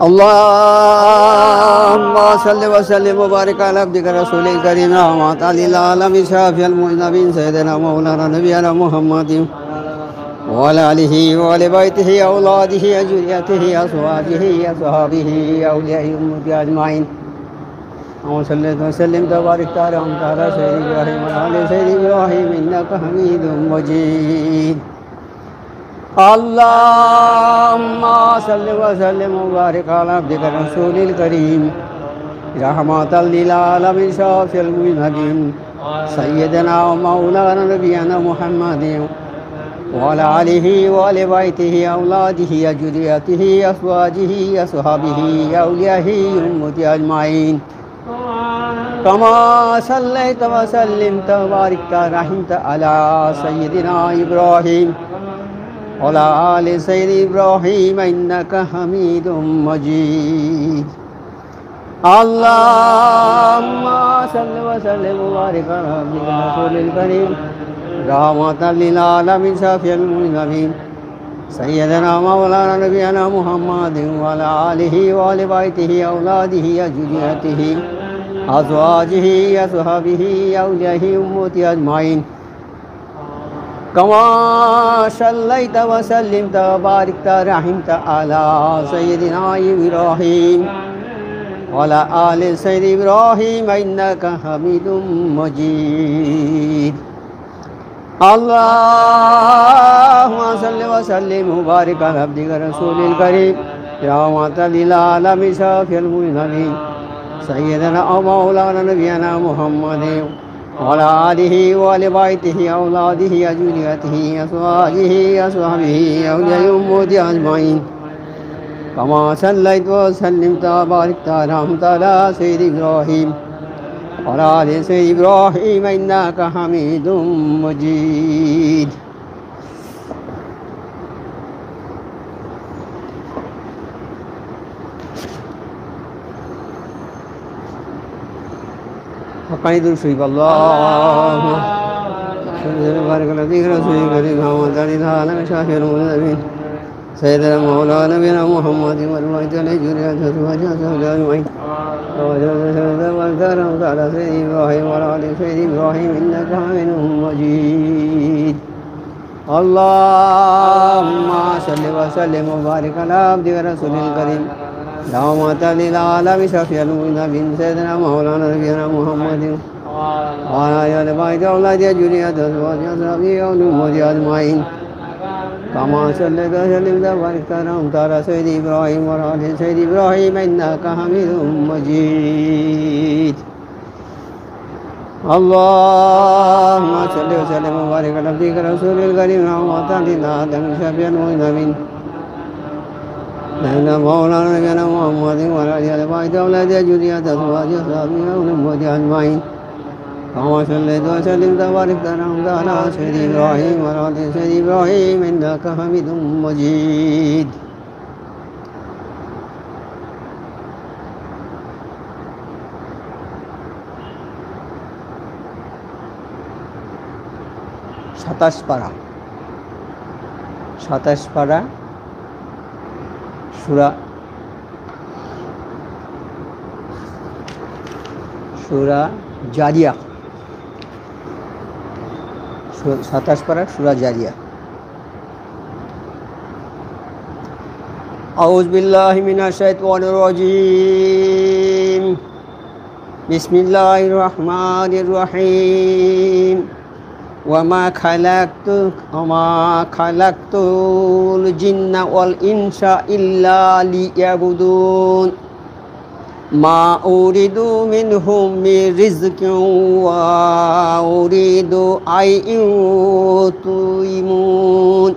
अल्लाहुम्मा सल्लि व सल्लिम व बारिक अला अब्दिका रसूलिल करीम रहमतल लिल आलमीन शाफिअल मुज़नबीन सय्यिदना मौलाना नबियना मुहम्मदिन व अला आलिहि व अली बैतिहि औलादिहि ज़ुर्रिय्यतिहि अज़वाजिहि अस्हाबिहि औलियाइ उम्मति अजमाइन अल्लाहुम्मा सल्लि व सल्लिम व बारिक अला सय्यिदना इब्राहीम व अला सय्यिदना इब्राहीम इन्नका हमीदुम मजीद। अल्लाहुम्मा सल्लि व सल्लिम व बारिक अला अब्दिका रसूलिल करीम रहमतल लिल आलमीन शाफिअल मुज़नबीन सय्यिदना व मौलाना नबियना मुहम्मदिन व अला आलिहि व अली बैतिहि औलादिहि ज़ुर्रिय्यतिहि अज़वाजिहि अस्हाबिहि औलियाइ उम्मति अजमाइन कमा सल्लैत व सल्लिमत व बारिकत व रहमत अला सय्यिदिना इब्राहीम वअला आलि सय्यिदिना इब्राहीम इन्नका हमीदुम मजीद। अल्लाहुम्मा सल्लि व सल्लिम व बारिक अला अब्दिका रसूलिल करीम रहमतल लिल आलमीन शाफिअल मुज़नबीन सय्यिदना मौलाना नबियना मुहम्मदिन व अला आलिहि व अली बैतिहि औलादिहि ज़ुर्रिय्यतिहि अज़वाजिहि अस्हाबिहि औलियाइ उम्मति अजमाइन कमा सल्लैत व सल्लिमत व बारिकत व रहमत अला सय्यिदिना इब्राहीम वअला आलि सय्यिदिना इब्राहीम इन्नका हमीदुम मजीद। अल्लाहुम्मा सल्लि व सल्लिम व बारिक अला अब्दिका रसूलिल करीम रहमतल लिल आलमीन शाफिअल मुज़नबीन सय्यिदना व मौलाना नबियना मुहम्मदिन व अला आलिहि व अली बैतिहि औलादिहि ज़ुर्रिय्यतिहि अज़वाजिहि अस्हाबिहि औलियाइ उम्मति अजमाइन कमा सल्लैत व सल्लिमत व बारिकत व रहमत अला सय्यिदिना इब्राहीम वअला आलि सय्यिदिना इब्राहीम इन्नका हमीदुम मजीद। हक़ानी दुरूद शरीफ अल्लाहुम्मा सल्लि व बारिक अला अब्दिका रसूलिल करीम रहमतल लिल आलमीन शाफिअल मुज़नबीन सय्यिदना मौलाना नबियना मुहम्मदिन व अला आलिहि ज़ुर्रिय्यतिहि अज़वाजिहि अस्हाबिहि अजमाइन अला सय्यिदिना इब्राहीम व अला आलि सय्यिदिना इब्राहीम इन्नका हमीदुम मजीद। अल्लाहुम्मा सल्लि व सल्लिम व बारिक अला अब्दिका रसूलिल करीम रहमतल लिल आलमीन शाफिअल मुज़नबीन सय्यिदना मौलाना नबियना मुहम्मदिन व अला आलि बैतिहि औलादिहि ज़ुर्रिय्यतिहि अज़वाजिहि अस्हाबिहि औलियाइ उम्मति अजमाइन कमा सल्लैत व सल्लिमत व बारिकत व रहमत अला सय्यिदिना इब्राहीम व अला आलि सय्यिदिना इब्राहीम इन्नका हमीदुम मजीद। अल्लाहुम्मा सल्लि व सल्लिम व बारिक अला अब्दिका रसूलिल करीम रहमतल लिल आलमीन शाफिअल मुज़नबीन सय्यिदना मौलाना नबियना मुहम्मदिन व अला आलि बैतिहि औलादिहि ज़ुर्रिय्यतिहि अज़वाजिहि अस्हाबिहि औलियाइ उम्मति अजमाइन कमा सल्लैत व सल्लिमत व बारिकत व रहमत अला सय्यिदिना इब्राहीम व अला आलि सय्यिदिना इब्राहीम इन्नका हमीदुम मजीद। সাতাশ পারা সূরা জারিয়া 27 পারা সূরা জারিয়া। আউযু বিল্লাহি মিনাশ শাইতানির রাজীম বিসমিল্লাহির রহমানির রহিম ওয়ামা খালাকতুল জিন্না ওয়াল ইনসা ইল্লা লিয়াবুদুন মা উরিদু মিনহুম মির রিজকিন ওয়া উরিদু আন ইউতিমুন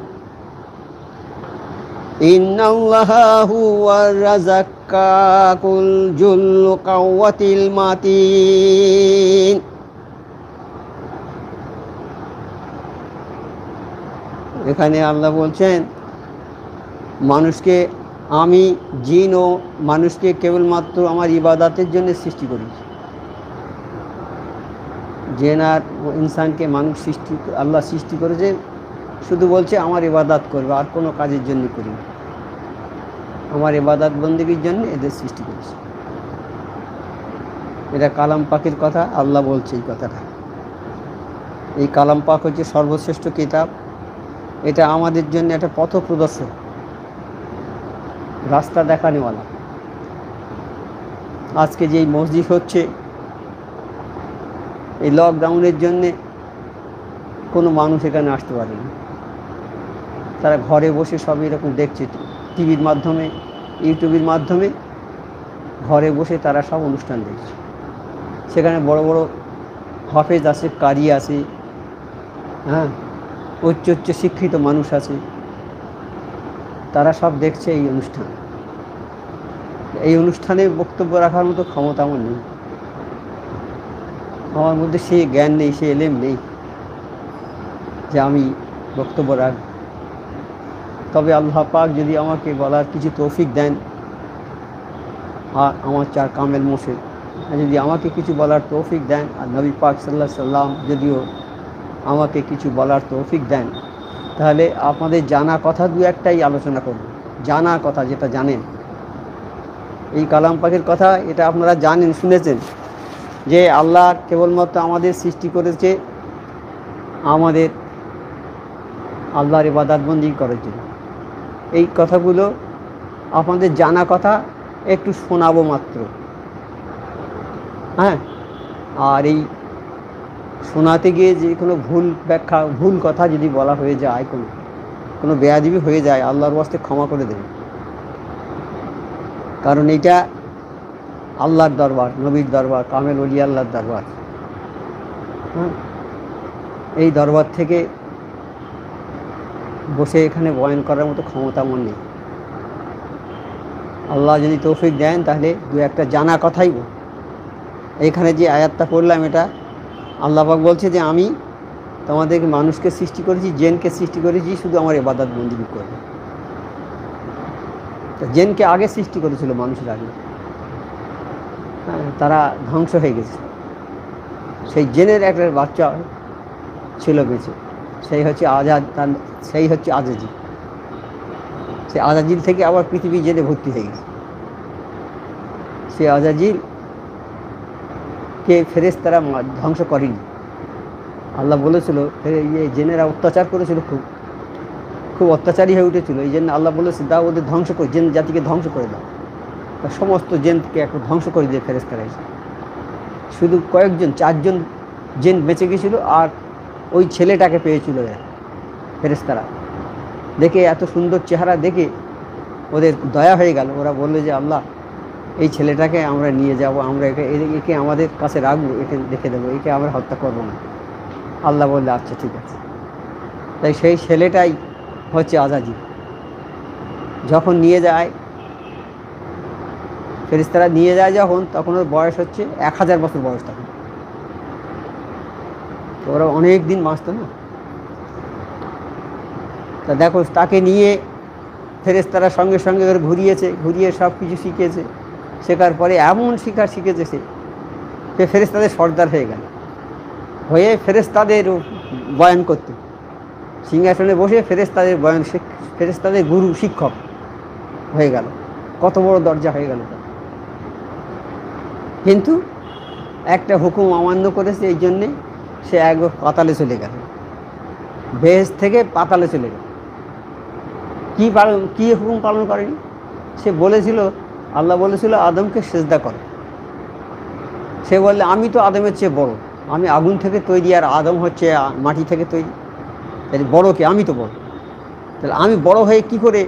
ইন্নাল্লাহা হুয়ার রাযাক্কুল যুল কুওয়াতিল মাতিন। এখানে আল্লাহ বলছেন মানুষকে আমি জিন ও মানুষকে কেবলমাত্র আমার ইবাদতের জন্য সৃষ্টি করেছি। জিন আর ইনসানকে মানুষ সৃষ্টি, আল্লাহ সৃষ্টি করেছে, শুধু বলছে আমার ইবাদত করবে, আর কোনো কাজের জন্য করি না, আমার ইবাদত বন্দেগীর জন্য এদের সৃষ্টি করেছে। এটা কালাম পাকের কথা, আল্লাহ বলছে এই কথাটা। এই কালাম পাক হচ্ছে সর্বশ্রেষ্ঠ কিতাব। এটা আমাদের জন্য একটা পথ প্রদর্শক, রাস্তা দেখানেওয়ালা। আজকে যেই মসজিদ হচ্ছে, এই লকডাউনের জন্যে কোনো মানুষ এখানে আসতে পারেনি, তারা ঘরে বসে সব এরকম দেখছে, টিভির মাধ্যমে, ইউটিউবের মাধ্যমে ঘরে বসে তারা সব অনুষ্ঠান দেখছে। সেখানে বড় বড় হাফেজ আছে, কারি আছে, হ্যাঁ, উচ্চ উচ্চ শিক্ষিত মানুষ আছে, তারা সব দেখছে এই অনুষ্ঠান। এই অনুষ্ঠানে বক্তব্য রাখার মতো ক্ষমতা আমার নেই, আমার মধ্যে সে জ্ঞান নেই, সে এলেম নেই যে আমি বক্তব্য রাখ। তবে আল্লাহ পাক যদি আমাকে বলার কিছু তৌফিক দেন, আর আমার চার কামেল মোর্শেদ যদি আমাকে কিছু বলার তৌফিক দেন, আর নবী পাক সাল্লাল্লাহু আলাইহি সাল্লাম যদিও আমাকে কিছু বলার তৌফিক দেন, তাহলে আপনাদের জানা কথা দু একটাই আলোচনা করব। জানা কথা যেটা জানেন, এই কালাম পাকের কথা, এটা আপনারা জানেন, শুনেছেন যে আল্লাহ কেবলমাত্র আমাদের সৃষ্টি করেছে আমাদের আল্লাহর ইবাদত বন্দেগী করার জন্য। এই কথাগুলো আপনাদের জানা কথা, একটু শোনাবো মাত্র, হ্যাঁ। আর এই শোনাতে গিয়ে যে কোনো ভুল ব্যাখ্যা, ভুল কথা যদি বলা হয়ে যায়, কোনো বেয়াদবি হয়ে যায়, আল্লাহর ওয়াস্তে ক্ষমা করে দেবেন। কারণ এইটা আল্লাহর দরবার, নবীর দরবার, কামেল ওলি আল্লাহর দরবার, হ্যাঁ। এই দরবার থেকে বসে এখানে বয়ান করার মতো ক্ষমতা আমার নেই। আল্লাহ যদি তৌফিক দেন তাহলে দু একটা জানা কথাই বল। এইখানে যে আয়াতটা পড়লাম, এটা আল্লাহ পাক বলছে যে আমি তোমাদেরকে মানুষকে সৃষ্টি করেছি, জিনকে সৃষ্টি করেছি শুধু আমার ইবাদত বন্দেগী করবে। জিনকে আগে সৃষ্টি করেছিল, মানুষের আগে, হ্যাঁ, তারা ধ্বংস হয়ে গেছে। সেই জিনের একটা বাচ্চা ছিল বেঁচে, সেই হচ্ছে সেই হচ্ছে আজাজিল। সেই আজাজিল থেকে আবার পৃথিবী জেনে ভর্তি হয়ে গেছে। সেই আজাজিলকে ফেরেশতারা ধ্বংস করেনি। আল্লাহ বলেছিল, জেনেরা অত্যাচার করেছিল, খুব অত্যাচারী হয়ে উঠেছিল। এই জন্য আল্লাহ বলেছে, দাও ওদের ধ্বংস করে, জেন জাতিকে ধ্বংস করে দাও। সমস্ত জেনকে একটু ধ্বংস করে দিয়ে ফেরেশতারা এসে, শুধু কয়েকজন, 4 জন জেন বেঁচে গেছিল, আর ওই ছেলেটাকে পেয়েছিল ফেরেশতারা। দেখে এত সুন্দর চেহারা দেখে ওদের দয়া হয়ে গেল। ওরা বললো যে আল্লাহ, এই ছেলেটাকে আমরা নিয়ে যাব, আমরা একে আমাদের কাছে রাখবো, একে দেখে দেবো, একে আমরা হত্যা করবো না। আল্লাহ বললে আচ্ছা ঠিক আছে। তাই সেই ছেলেটাই হচ্ছে আজাজিল। যখন নিয়ে যায় ফেরেশতারা, নিয়ে যায় যখন, তখন ওর বয়স হচ্ছে 1000 বছর বয়স। তখন ওরা অনেক দিন বাঁচত না। তা দেখো, তাকে নিয়ে ফেরেশতারা সঙ্গে সঙ্গে ওর ঘুরিয়ে সব কিছু শিখেছে। শেখার পরে এমন শিখেছে সে ফেরেশতাদের সর্দার হয়ে গেল, হয়ে ফেরেশতাদের বয়ান করতে, সিংহাসনে বসে ফেরেশতাদের বয়ান, ফেরেশতাদের গুরু শিক্ষক হয়ে গেল। কত বড় দরজা হয়ে গেল। কিন্তু একটা হুকুম অমান্য করেছে, এই জন্যে সে একবার পাতালে চলে গেল, বেহেশত থেকে পাতালে চলে গেল। কি হুকুম পালন করেনি? সে বলেছিল, আল্লাহ বলেছিল আদমকে সেজদা করে। সে বললে আমি তো আদমের চেয়ে বড়, আমি আগুন থেকে তৈরি, আর আদম হচ্ছে মাটি থেকে তৈরি, তাহলে বড় কে? আমি তো বড়। তাহলে আমি বড় হয়ে কি করে,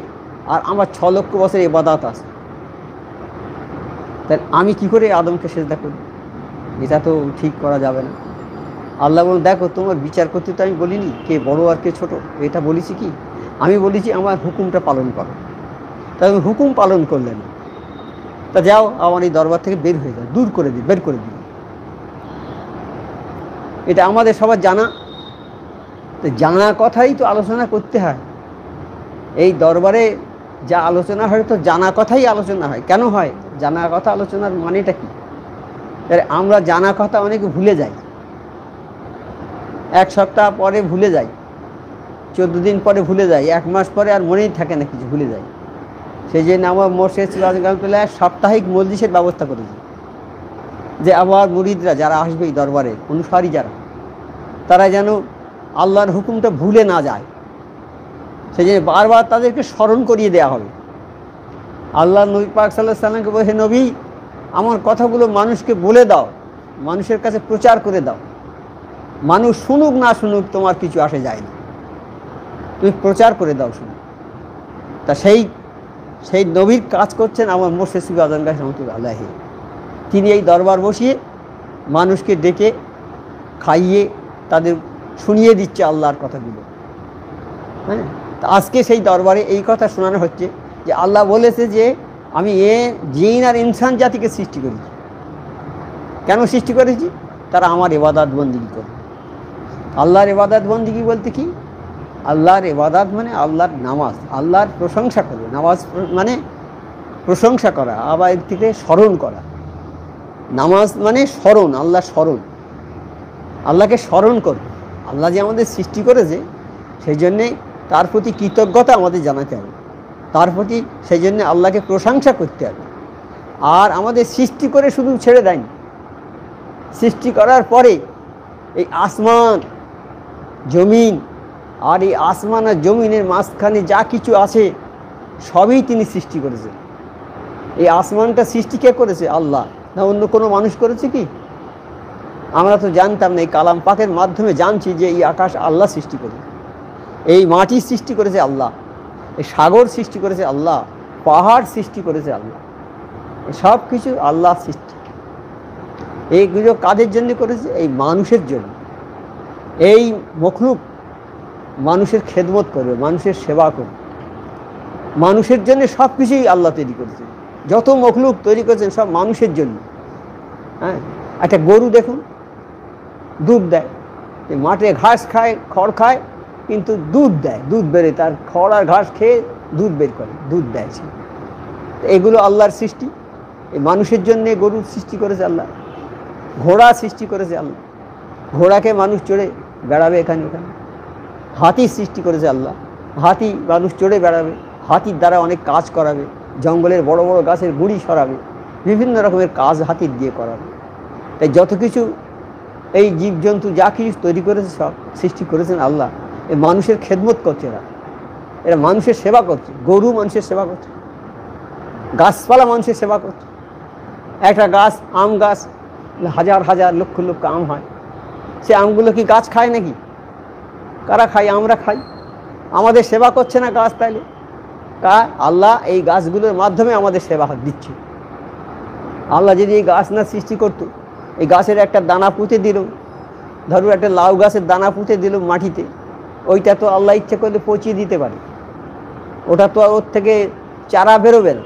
আর আমার 6 লক্ষ বছর ইবাদত আছে, তাহলে আমি কি করে আদমকে সেজদা করি? এটা তো ঠিক করা যাবে না। আল্লাহ বলেন, দেখো তোমার বিচার করতে তো আমি বলিনি কে বড় আর কে ছোট, এটা বলেছি কি? আমি বলেছি আমার হুকুমটা পালন করো। তা আমি হুকুম পালন করলে না, তা যাও আমার এই দরবার থেকে বের হয়ে যাও, বের করে দিই। এটা আমাদের সবার জানা। তো জানা কথাই তো আলোচনা করতে হয়। এই দরবারে যা আলোচনা হয়, তো জানা কথাই আলোচনা হয়। কেন হয়? জানা কথা আলোচনার মানেটা কি? আমরা জানা কথা অনেকে ভুলে যাই। এক সপ্তাহ পরে ভুলে যায়, 14 দিন পরে ভুলে যায়, 1 মাস পরে আর মনেই থাকে না, কিছু ভুলে যায়। সেই জন্য আমার মোর্শেদ সিরাজ রহমতুল্লাহ সাপ্তাহিক মজলিসের ব্যবস্থা করেছে, যে আবার মুরিদরা যারা আসবে এই দরবারে অনুসারী যারা, তারা যেন আল্লাহর হুকুমটা ভুলে না যায়। সেই জন্য বারবার তাদেরকে স্মরণ করিয়ে দেওয়া হবে। আল্লাহ নবী পাক সাল্লাল্লাহু আলাইহি সাল্লামকে বলে, হে নবী, আমার কথাগুলো মানুষকে বলে দাও, মানুষের কাছে প্রচার করে দাও। মানুষ শুনুক না শুনুক তোমার কিছু আসে যায় না, তুমি প্রচার করে দাও শুনুক। তা সেই নবীর কাজ করছেন আমার মোর্শেদ সুফি আজম গাজী রহমতুল্লাহ আলাইহি। তিনি এই দরবার বসিয়ে মানুষকে ডেকে খাইয়ে তাদের শুনিয়ে দিচ্ছে আল্লাহর কথাগুলো। হ্যাঁ, তা আজকে সেই দরবারে এই কথা শোনানো হচ্ছে যে আল্লাহ বলেছে যে আমি জিন আর ইনসান জাতিকে সৃষ্টি করেছি। কেন সৃষ্টি করেছি? তারা আমার ইবাদত বন্দেগী করবে। আল্লাহর ইবাদত বন্দেগী বলতে কি? আল্লাহর ইবাদত মানে আল্লাহর নামাজ, আল্লাহর প্রশংসা করবে। নামাজ মানে প্রশংসা করা, আবার এর থেকে স্মরণ করা। নামাজ মানে স্মরণ, আল্লাহ স্মরণ, আল্লাহকে স্মরণ করবে। আল্লাহ যে আমাদের সৃষ্টি করেছে সেই জন্যে তার প্রতি কৃতজ্ঞতা আমাদের জানাতে হবে, তার প্রতি সেই জন্যে আল্লাহকে প্রশংসা করতে হবে। আর আমাদের সৃষ্টি করে শুধু ছেড়ে দেয়নি, সৃষ্টি করার পরে এই আসমান জমিন, আর এই আসমান আর জমিনের মাঝখানে যা কিছু আছে সবই তিনি সৃষ্টি করেছেন। এই আসমানটা সৃষ্টি কে করেছে? আল্লাহ, না অন্য কোনো মানুষ করেছে কি? আমরা তো জানতাম না, এই কালাম পাকের মাধ্যমে জানছি যে এই আকাশ আল্লাহ সৃষ্টি করেছে, এই মাটি সৃষ্টি করেছে আল্লাহ, এই সাগর সৃষ্টি করেছে আল্লাহ, পাহাড় সৃষ্টি করেছে আল্লাহ, সব কিছু আল্লাহ সৃষ্টি। এইগুলো কাদের জন্য করেছে? এই মানুষের জন্য। এই মখলুক মানুষের খেদমত করবে, মানুষের সেবা করবে, মানুষের জন্য সব কিছুই আল্লাহ তৈরি করেছে। যত মখলুক তৈরি করেছেন সব মানুষের জন্য। হ্যাঁ, একটা গরু দেখুন, দুধ দেয়, মাঠে ঘাস খায়, খড় খায়, কিন্তু দুধ দেয়, দুধ বেরে, তার খড় আর ঘাস খেয়ে দুধ বের করে, দুধ দেয়। এগুলো আল্লাহর সৃষ্টি। এই মানুষের জন্যে গরুর সৃষ্টি করেছে আল্লাহ, ঘোড়া সৃষ্টি করেছে আল্লাহ, ঘোড়াকে মানুষ চড়ে বেড়াবে এখানে ওখানে। হাতি সৃষ্টি করেছে আল্লাহ, হাতি মানুষ চড়ে বেড়াবে, হাতির দ্বারা অনেক কাজ করাবে, জঙ্গলের বড় বড় গাছের গুঁড়ি সরাবে, বিভিন্ন রকমের কাজ হাতির দিয়ে করাবে। তাই যত কিছু এই জীবজন্তু যা কিছু তৈরি করেছে সব সৃষ্টি করেছেন আল্লাহ। এই মানুষের খেদমত করছে, এরা মানুষের সেবা করছে। গরু মানুষের সেবা করছে, গাছপালা মানুষের সেবা করছে। একটা গাছ, আম গাছ, হাজার হাজার লক্ষ লক্ষ আম হয়, সে আমগুলো কি গাছ খায় নাকি? কারা খায়? আমরা খাই। আমাদের সেবা করছে না গাছ, তাইলে আল্লাহ এই গাছগুলোর মাধ্যমে আমাদের সেবা দিচ্ছে। আল্লাহ যদি এই গাছ না সৃষ্টি করতো, এই গাছের একটা দানা পুঁতে দিল, ধরো একটা লাউ গাছের দানা পুঁতে দিল মাটিতে, ওইটা তো আল্লাহ ইচ্ছে করলে পচিয়ে দিতে পারে, ওটা তো ওর থেকে চারা বেরোবে না।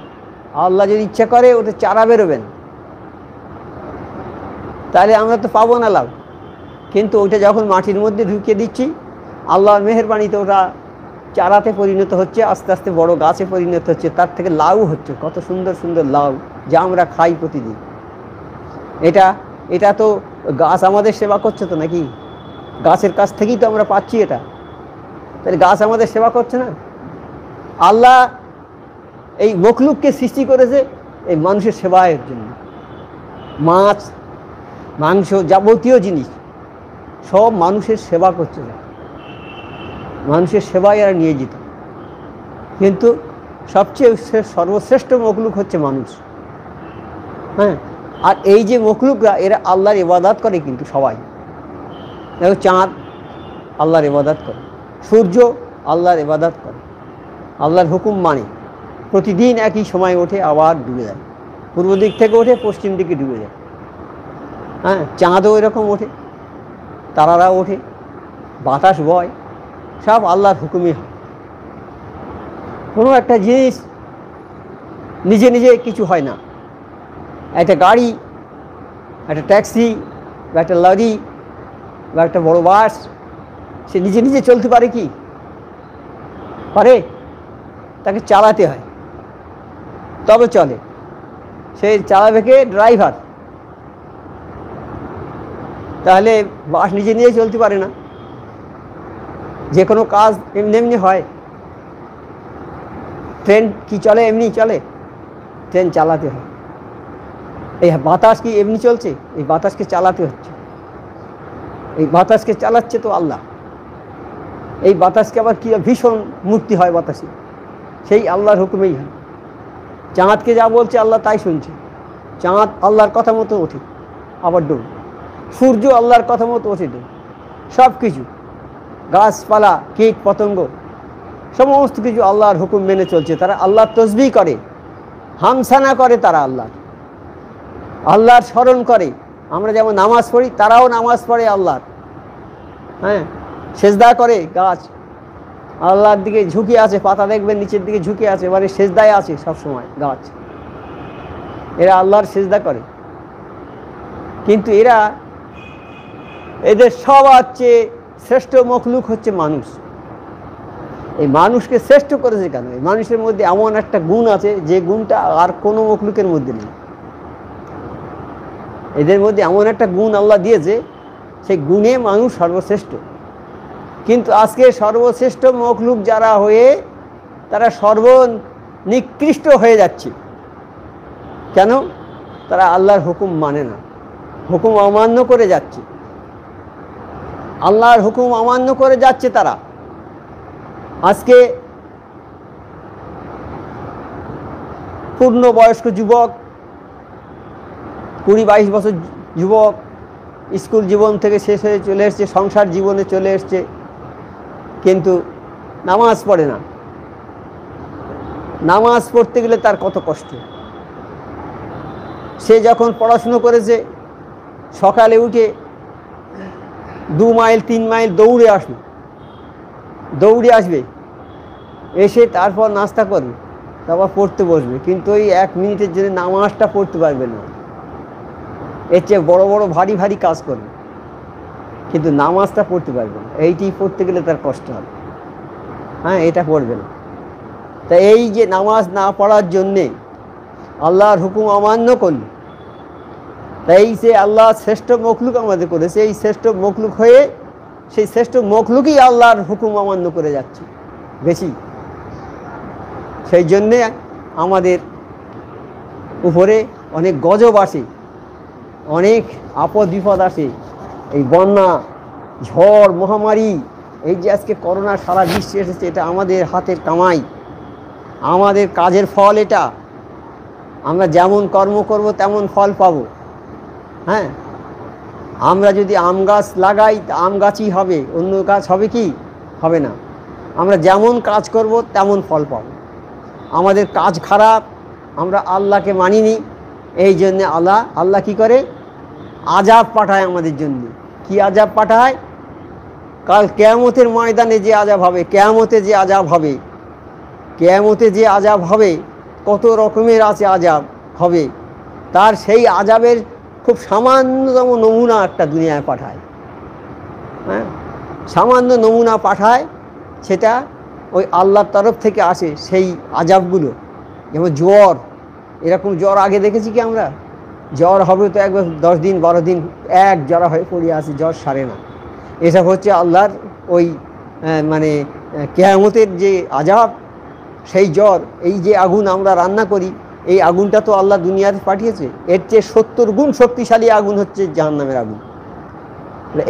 আল্লাহ যদি ইচ্ছা করে ওটা চারা বেরোবে না, তাহলে আমরা তো পাবো না লাউ। কিন্তু ওইটা যখন মাটির মধ্যে ঢুকিয়ে দিচ্ছি, আল্লাহর মেহেরবানিতে ওটা চারাতে পরিণত হচ্ছে, আস্তে আস্তে বড় গাছে পরিণত হচ্ছে, তার থেকে লাউ হচ্ছে, কত সুন্দর সুন্দর লাউ যা আমরা খাই প্রতিদিন। এটা তো গাছ আমাদের সেবা করছে তো নাকি? গাছের কাছ থেকেই তো আমরা পাচ্ছি এটা, তাহলে গাছ আমাদের সেবা করছে না? আল্লাহ এই মখলুককে সৃষ্টি করেছে এই মানুষের সেবায়ের জন্য। মাছ, মাংস, যাবতীয় জিনিস সব মানুষের সেবা করছে, মানুষের সেবায় এরা নিয়োজিত। কিন্তু সবচেয়ে সর্বশ্রেষ্ঠ মখলুক হচ্ছে মানুষ। হ্যাঁ, আর এই যে মখলুকরা এরা আল্লাহর ইবাদত করে, কিন্তু সবাই। দেখো, চাঁদ আল্লাহর ইবাদত করে, সূর্য আল্লাহর ইবাদত করে, আল্লাহর হুকুম মানে, প্রতিদিন একই সময় ওঠে আবার ডুবে যায়, পূর্ব দিক থেকে ওঠে পশ্চিম দিকে ডুবে যায়। হ্যাঁ, চাঁদও এরকম ওঠে, তারারা ওঠে, বাতাস বয়, সব আল্লাহর হুকুমই হয়। কোনো একটা জিনিস নিজে নিজে কিছু হয় না। একটা গাড়ি, একটা ট্যাক্সি বা একটা লরি বা একটা বড় বাস, সে নিজে নিজে চলতে পারে কি? পারে? তাকে চালাতে হয় তবে চলে। সে চালাবে কে? ড্রাইভার। তাহলে বাস নিজে নিজে চলতে পারে না, যে কোনো কাজ এমনি এমনি হয়? ট্রেন কি চলে এমনি চলে? ট্রেন চালাতে হয়। এই বাতাস কি এমনি চলছে? এই বাতাসকে চালাতে হচ্ছে। এই বাতাসকে চালাচ্ছে তো আল্লাহ। এই বাতাসকে আবার কি ভীষণ মূর্তি হয় বাতাসে, সেই আল্লাহর হুকুমেই হয়। চাঁদকে যা বলছে আল্লাহ তাই শুনছে। চাঁদ আল্লাহর কথা মতো ওঠে, আবার ডোব। সূর্য আল্লাহর কথা মতো ওঠে, ডোব। সব কিছু, গাছপালা, কীট পতঙ্গ, সমস্ত কিছু আল্লাহর হুকুম মেনে চলছে। তারা আল্লাহর তসবিহ করে, হামসানা করে, তারা আল্লাহর স্মরণ করে। আমরা যেমন নামাজ পড়ি, তারাও নামাজ পড়ে আল্লাহর। হ্যাঁ, সেজদা করে গাছ, আল্লাহর দিকে ঝুঁকে আছে, পাতা দেখবেন নিচের দিকে ঝুঁকে আছে, মানে সেজদায় আছে সবসময় গাছ। এরা আল্লাহর সেজদা করে। কিন্তু এদের সবার চেয়ে শ্রেষ্ঠ মখলুক হচ্ছে মানুষ। এই মানুষকে শ্রেষ্ঠ করেছে কেন? এই মানুষের মধ্যে এমন একটা গুণ আছে যে গুণটা আর কোনো মখলুকের মধ্যে নেই। এদের মধ্যে এমন একটা গুণ আল্লাহ দিয়েছে, সেই গুণে মানুষ সর্বশ্রেষ্ঠ। কিন্তু আজকে সর্বশ্রেষ্ঠ মখলুক যারা হয়ে তারা সর্বনিকৃষ্ট হয়ে যাচ্ছে। কেন? তারা আল্লাহর হুকুম মানে না, হুকুম অমান্য করে যাচ্ছে। আল্লাহর হুকুম অমান্য করে যাচ্ছে তারা। আজকে পূর্ণবয়স্ক যুবক, 20-22 বছর যুবক স্কুল জীবন থেকে শেষ হয়ে চলে এসছে, সংসার জীবনে চলে এসছে, কিন্তু নামাজ পড়ে না। নামাজ পড়তে গেলে তার কত কষ্ট। সে যখন পড়াশুনো করেছে, সকালে উঠে 2 মাইল 3 মাইল দৌড়ে আসবে, এসে তারপর নাস্তা করবে, তারপর পড়তে বসবে। কিন্তু ওই 1 মিনিটের জন্য নামাজটা পড়তে পারবে না। এর চেয়ে বড় বড় ভারী ভারী কাজ করবে, কিন্তু নামাজটা পড়তে পারবে না। এইটি পড়তে গেলে তার কষ্ট হবে। হ্যাঁ, এটা পড়বে না। তা এই যে নামাজ না পড়ার জন্যে আল্লাহর হুকুম অমান্য করল, তাই সে আল্লাহ শ্রেষ্ঠ মখলুক আমাদের করেছে। এই শ্রেষ্ঠ মখলুক হয়ে সেই শ্রেষ্ঠ মখলুকই আল্লাহর হুকুম অমান্য করে যাচ্ছে বেশি। সেই জন্যে আমাদের উপরে অনেক গজব আসে, অনেক আপদ বিপদ আসে। এই বন্যা, ঝড়, মহামারী, এই যে আজকে করোনা সারা বিশ্বে এসেছে, এটা আমাদের হাতের কামাই, আমাদের কাজের ফল। এটা আমরা যেমন কর্ম করব তেমন ফল পাবো। হ্যাঁ, আমরা যদি আম গাছ লাগাই, আম গাছই হবে, অন্য গাছ হবে কি? হবে না। আমরা যেমন কাজ করব তেমন ফল পাবো। আমাদের কাজ খারাপ, আমরা আল্লাহকে মানিনি, এই জন্যে আল্লাহ কি করে? আযাব পাঠায় আমাদের জন্য। কি আযাব পাঠায়? কাল কিয়ামতের ময়দানে যে আযাব হবে, কিয়ামতে যে আযাব হবে, কিয়ামতে যে আযাব হবে, কত রকমের আছে আযাব হবে, তার সেই আযাবের খুব সামান্যতম নমুনা একটা দুনিয়ায় পাঠায়। হ্যাঁ, সামান্য নমুনা পাঠায়, সেটা ওই আল্লাহর তরফ থেকে আসে সেই আযাবগুলো। যেমন জ্বর, এরকম জ্বর আগে দেখেছি কি আমরা? জ্বর হবে তো একবার 10 দিন 12 দিন এক জ্বরা হয়ে পড়ে আসে, জ্বর সারে না। এসব হচ্ছে আল্লাহর ওই মানে কিয়ামতের যে আযাব, সেই জ্বর। এই যে আগুন আমরা রান্না করি, এই আগুনটা তো আল্লাহ দুনিয়াতে পাঠিয়েছে। এর চেয়ে 70 গুণ শক্তিশালী আগুন হচ্ছে জাহান্নামের আগুন।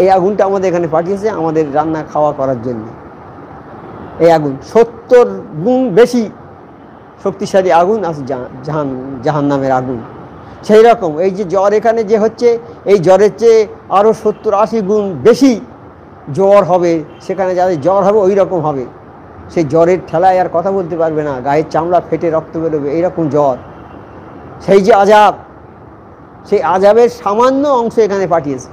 এই আগুনটা আমাদের এখানে পাঠিয়েছে আমাদের রান্না খাওয়া করার জন্য। এই আগুন 70 গুণ বেশি শক্তিশালী আগুন আছে জাহান্নামের আগুন। সেই রকম এই যে জ্বর এখানে যে হচ্ছে, এই জ্বরের চেয়ে আরও 70-80 গুণ বেশি জ্বর হবে সেখানে। যাদের জ্বর হবে ওই রকম হবে। সেই জ্বরের ঠেলায় আর কথা বলতে পারবে না, গায়ের চামড়া ফেটে রক্ত বেরোবে, এইরকম জ্বর। সেই যে আযাব, সেই আযাবের সামান্য অংশ এখানে পাঠিয়েছে।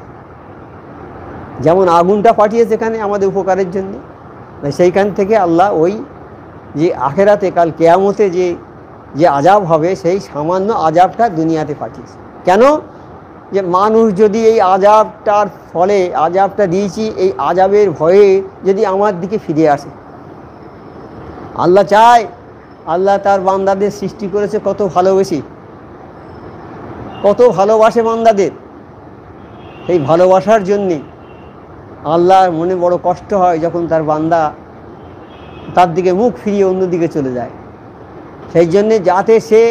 যেমন আগুনটা পাঠিয়েছে এখানে আমাদের উপকারের জন্য, সেইখান থেকে আল্লাহ ওই যে আখেরাতে কাল কিয়ামতে যে আযাব হবে, সেই সামান্য আযাবটা দুনিয়াতে পাঠিয়েছে। কেন? যে মানুষ যদি এই আযাবটার ফলে, আযাবটা দিয়েছি, এই আযাবের ভয়ে যদি আমার দিকে ফিরে আসে। আল্লাহ চায়, আল্লাহ তার বান্দাদের সৃষ্টি করেছে কত ভালোবেসে, কত ভালোবাসে বান্দাদের। সেই ভালোবাসার জন্যে আল্লাহর মনে বড় কষ্ট হয় যখন তার বান্দা তার দিকে মুখ ফিরিয়ে অন্যদিকে চলে যায়। সেই জন্যে যাতে সে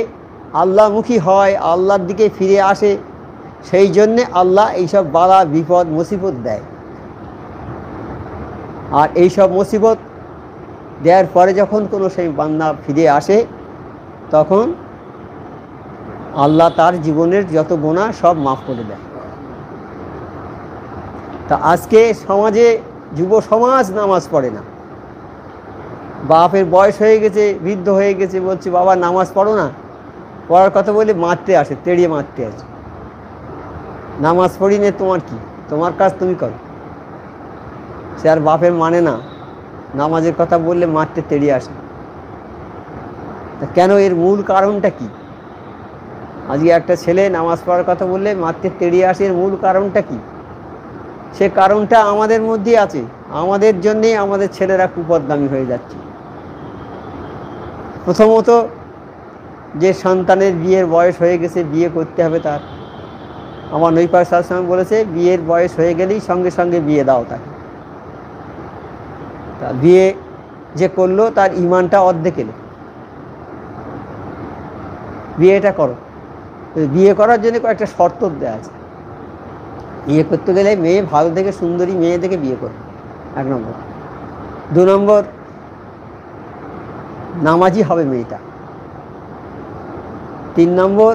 আল্লাহমুখী হয়, আল্লাহর দিকে ফিরে আসে, সেই জন্যে আল্লাহ এইসব বালা বিপদ মুসিবত দেয়। আর এইসব মুসিবত দেওয়ার পরে যখন কোনো সেই বান্দা ফিরে আসে, তখন আল্লাহ তার জীবনের যত গুনাহ সব মাফ করে দেয়। তা আজকে সমাজে যুব সমাজ নামাজ পড়ে না। বাপের বয়স হয়ে গেছে, বৃদ্ধ হয়ে গেছে, বলছে বাবা নামাজ পড়ো না, পড়ার কথা বলে মারতে আসে, তেড়িয়ে মারতে আসে। নামাজ পড়ি নে, তোমার কি, তোমার কাজ তুমি করো। সে আর বাপের মানে না, নামাজের কথা বললে মারতে তেড়িয়ে আসে। তা কেন, এর মূল কারণটা কি? আজকে একটা ছেলে নামাজ পড়ার কথা বললে মারতে তেড়িয়ে আসে, এর মূল কারণটা কি? সে কারণটা আমাদের মধ্যেই আছে। আমাদের জন্যেই আমাদের ছেলেরা কুপথগামী হয়ে যাচ্ছে। প্রথমত, যে সন্তানের বিয়ের বয়স হয়ে গেছে, বিয়ে করতে হবে তার। আমার নবী পাক সাল্লাল্লাহু আলাইহি ওয়াসাল্লাম বলেছে, বিয়ের বয়স হয়ে গেলেই সঙ্গে সঙ্গে বিয়ে দাও তাকে। তা বিয়ে যে করলো তার ঈমানটা অর্ধেক এলো। বিয়েটা করো। বিয়ে করার জন্য কয়েকটা শর্ত দেওয়া আছে। বিয়ে করতে গেলে মেয়ে ভালো দেখে, সুন্দরী মেয়ে দেখে বিয়ে করবে, 1 নম্বর। 2 নম্বর, নামাজি হবে মেয়েটা। 3 নম্বর,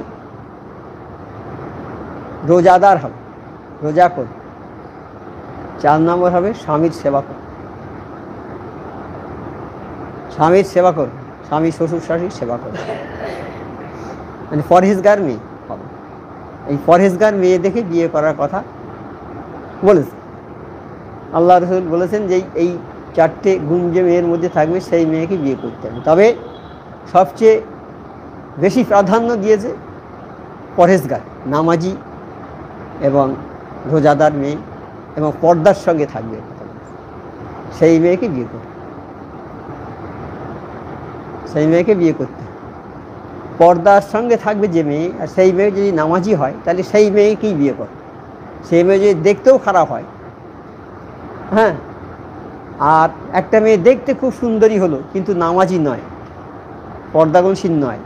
রোজাদার হবে, রোজা করবে। 4 নম্বর হবে স্বামীর সেবা করবে। স্বামীর সেবা করবে, স্বামী শ্বশুর শাশুড়ির সেবা করবে, মানে পরহেজগার মেয়ে হবে। এই পরহেজগার মেয়ে দেখে বিয়ে করার কথা বলেছে। আল্লাহ রাসূল বলেছেন যে এই 4টে গুণ যে মেয়ের মধ্যে থাকবে সেই মেয়েকে বিয়ে করতে হবে। তবে সবচেয়ে বেশি প্রাধান্য দিয়েছে পরহেজগার, নামাজি এবং রোজাদার মেয়ে এবং পর্দার সঙ্গে থাকবে, সেই মেয়েকে বিয়ে করতে, সেই মেয়েকে বিয়ে করতে। পর্দার সঙ্গে থাকবে যে মেয়ে, আর সেই মেয়ে যদি নামাজি হয় তাহলে সেই মেয়েকেই বিয়ে করে। সেই মেয়ে যদি দেখতেও খারাপ হয়, হ্যাঁ, আর একটা মেয়ে দেখতে খুব সুন্দরী হলো কিন্তু নামাজি নয়, পর্দাগনশীল নয়,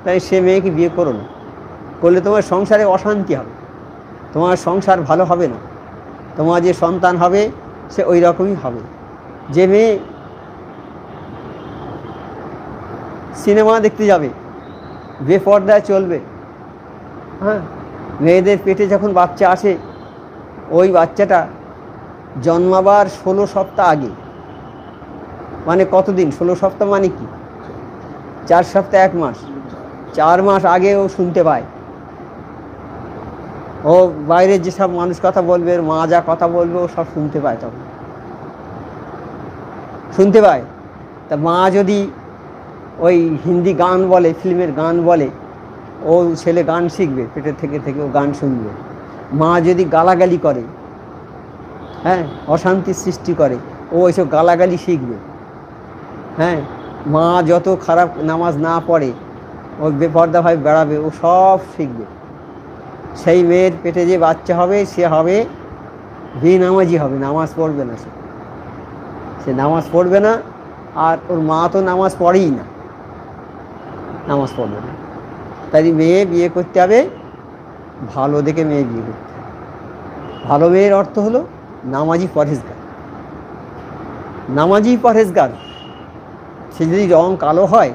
তাই সে মেয়েকে বিয়ে করো না। করলে তোমার সংসারে অশান্তি হবে, তোমার সংসার ভালো হবে না, তোমার যে সন্তান হবে সে ওই রকমই হবে। যে মেয়ে সিনেমা দেখতে যাবে, বেপর্দায় চলবে, হ্যাঁ, মেয়েদের পেটে যখন বাচ্চা আসে, ওই বাচ্চাটা জন্মাবার 16 সপ্তাহ আগে, মানে কতদিন, 16 সপ্তাহ মানে কি, 4 সপ্তাহ 1 মাস, 4 মাস আগে ও শুনতে পায়। ও বাইরের যেসব মানুষ কথা বলবে, মা যা কথা বলবে ও সব শুনতে পায়, তখন শুনতে পায়। তা মা যদি ওই হিন্দি গান বলে, ফিল্মের গান বলে, ও ছেলে গান শিখবে, পেটের থেকে ও গান শুনবে। মা যদি গালাগালি করে, হ্যাঁ, অশান্তির সৃষ্টি করে, ও ওইসব গালাগালি শিখবে। হ্যাঁ, মা যত খারাপ নামাজ না পড়ে, ও বেপর্দাভাবে বেড়াবে, ও সব শিখবে। সেই মেয়ের পেটে যে বাচ্চা হবে সে হবে বেনামাজি হবে, নামাজ পড়বে না, সে নামাজ পড়বে না। আর ওর মা তো নামাজ পড়েই না, নামাজ পড়বে না। তাই মেয়ে বিয়ে করতে হবে, ভালো দেখে মেয়ে বিয়ে করতে হবে। ভালো মেয়ের অর্থ হলো নামাজি পরহেজগার। নামাজি পরহেজগার, সে যদি রং কালো হয়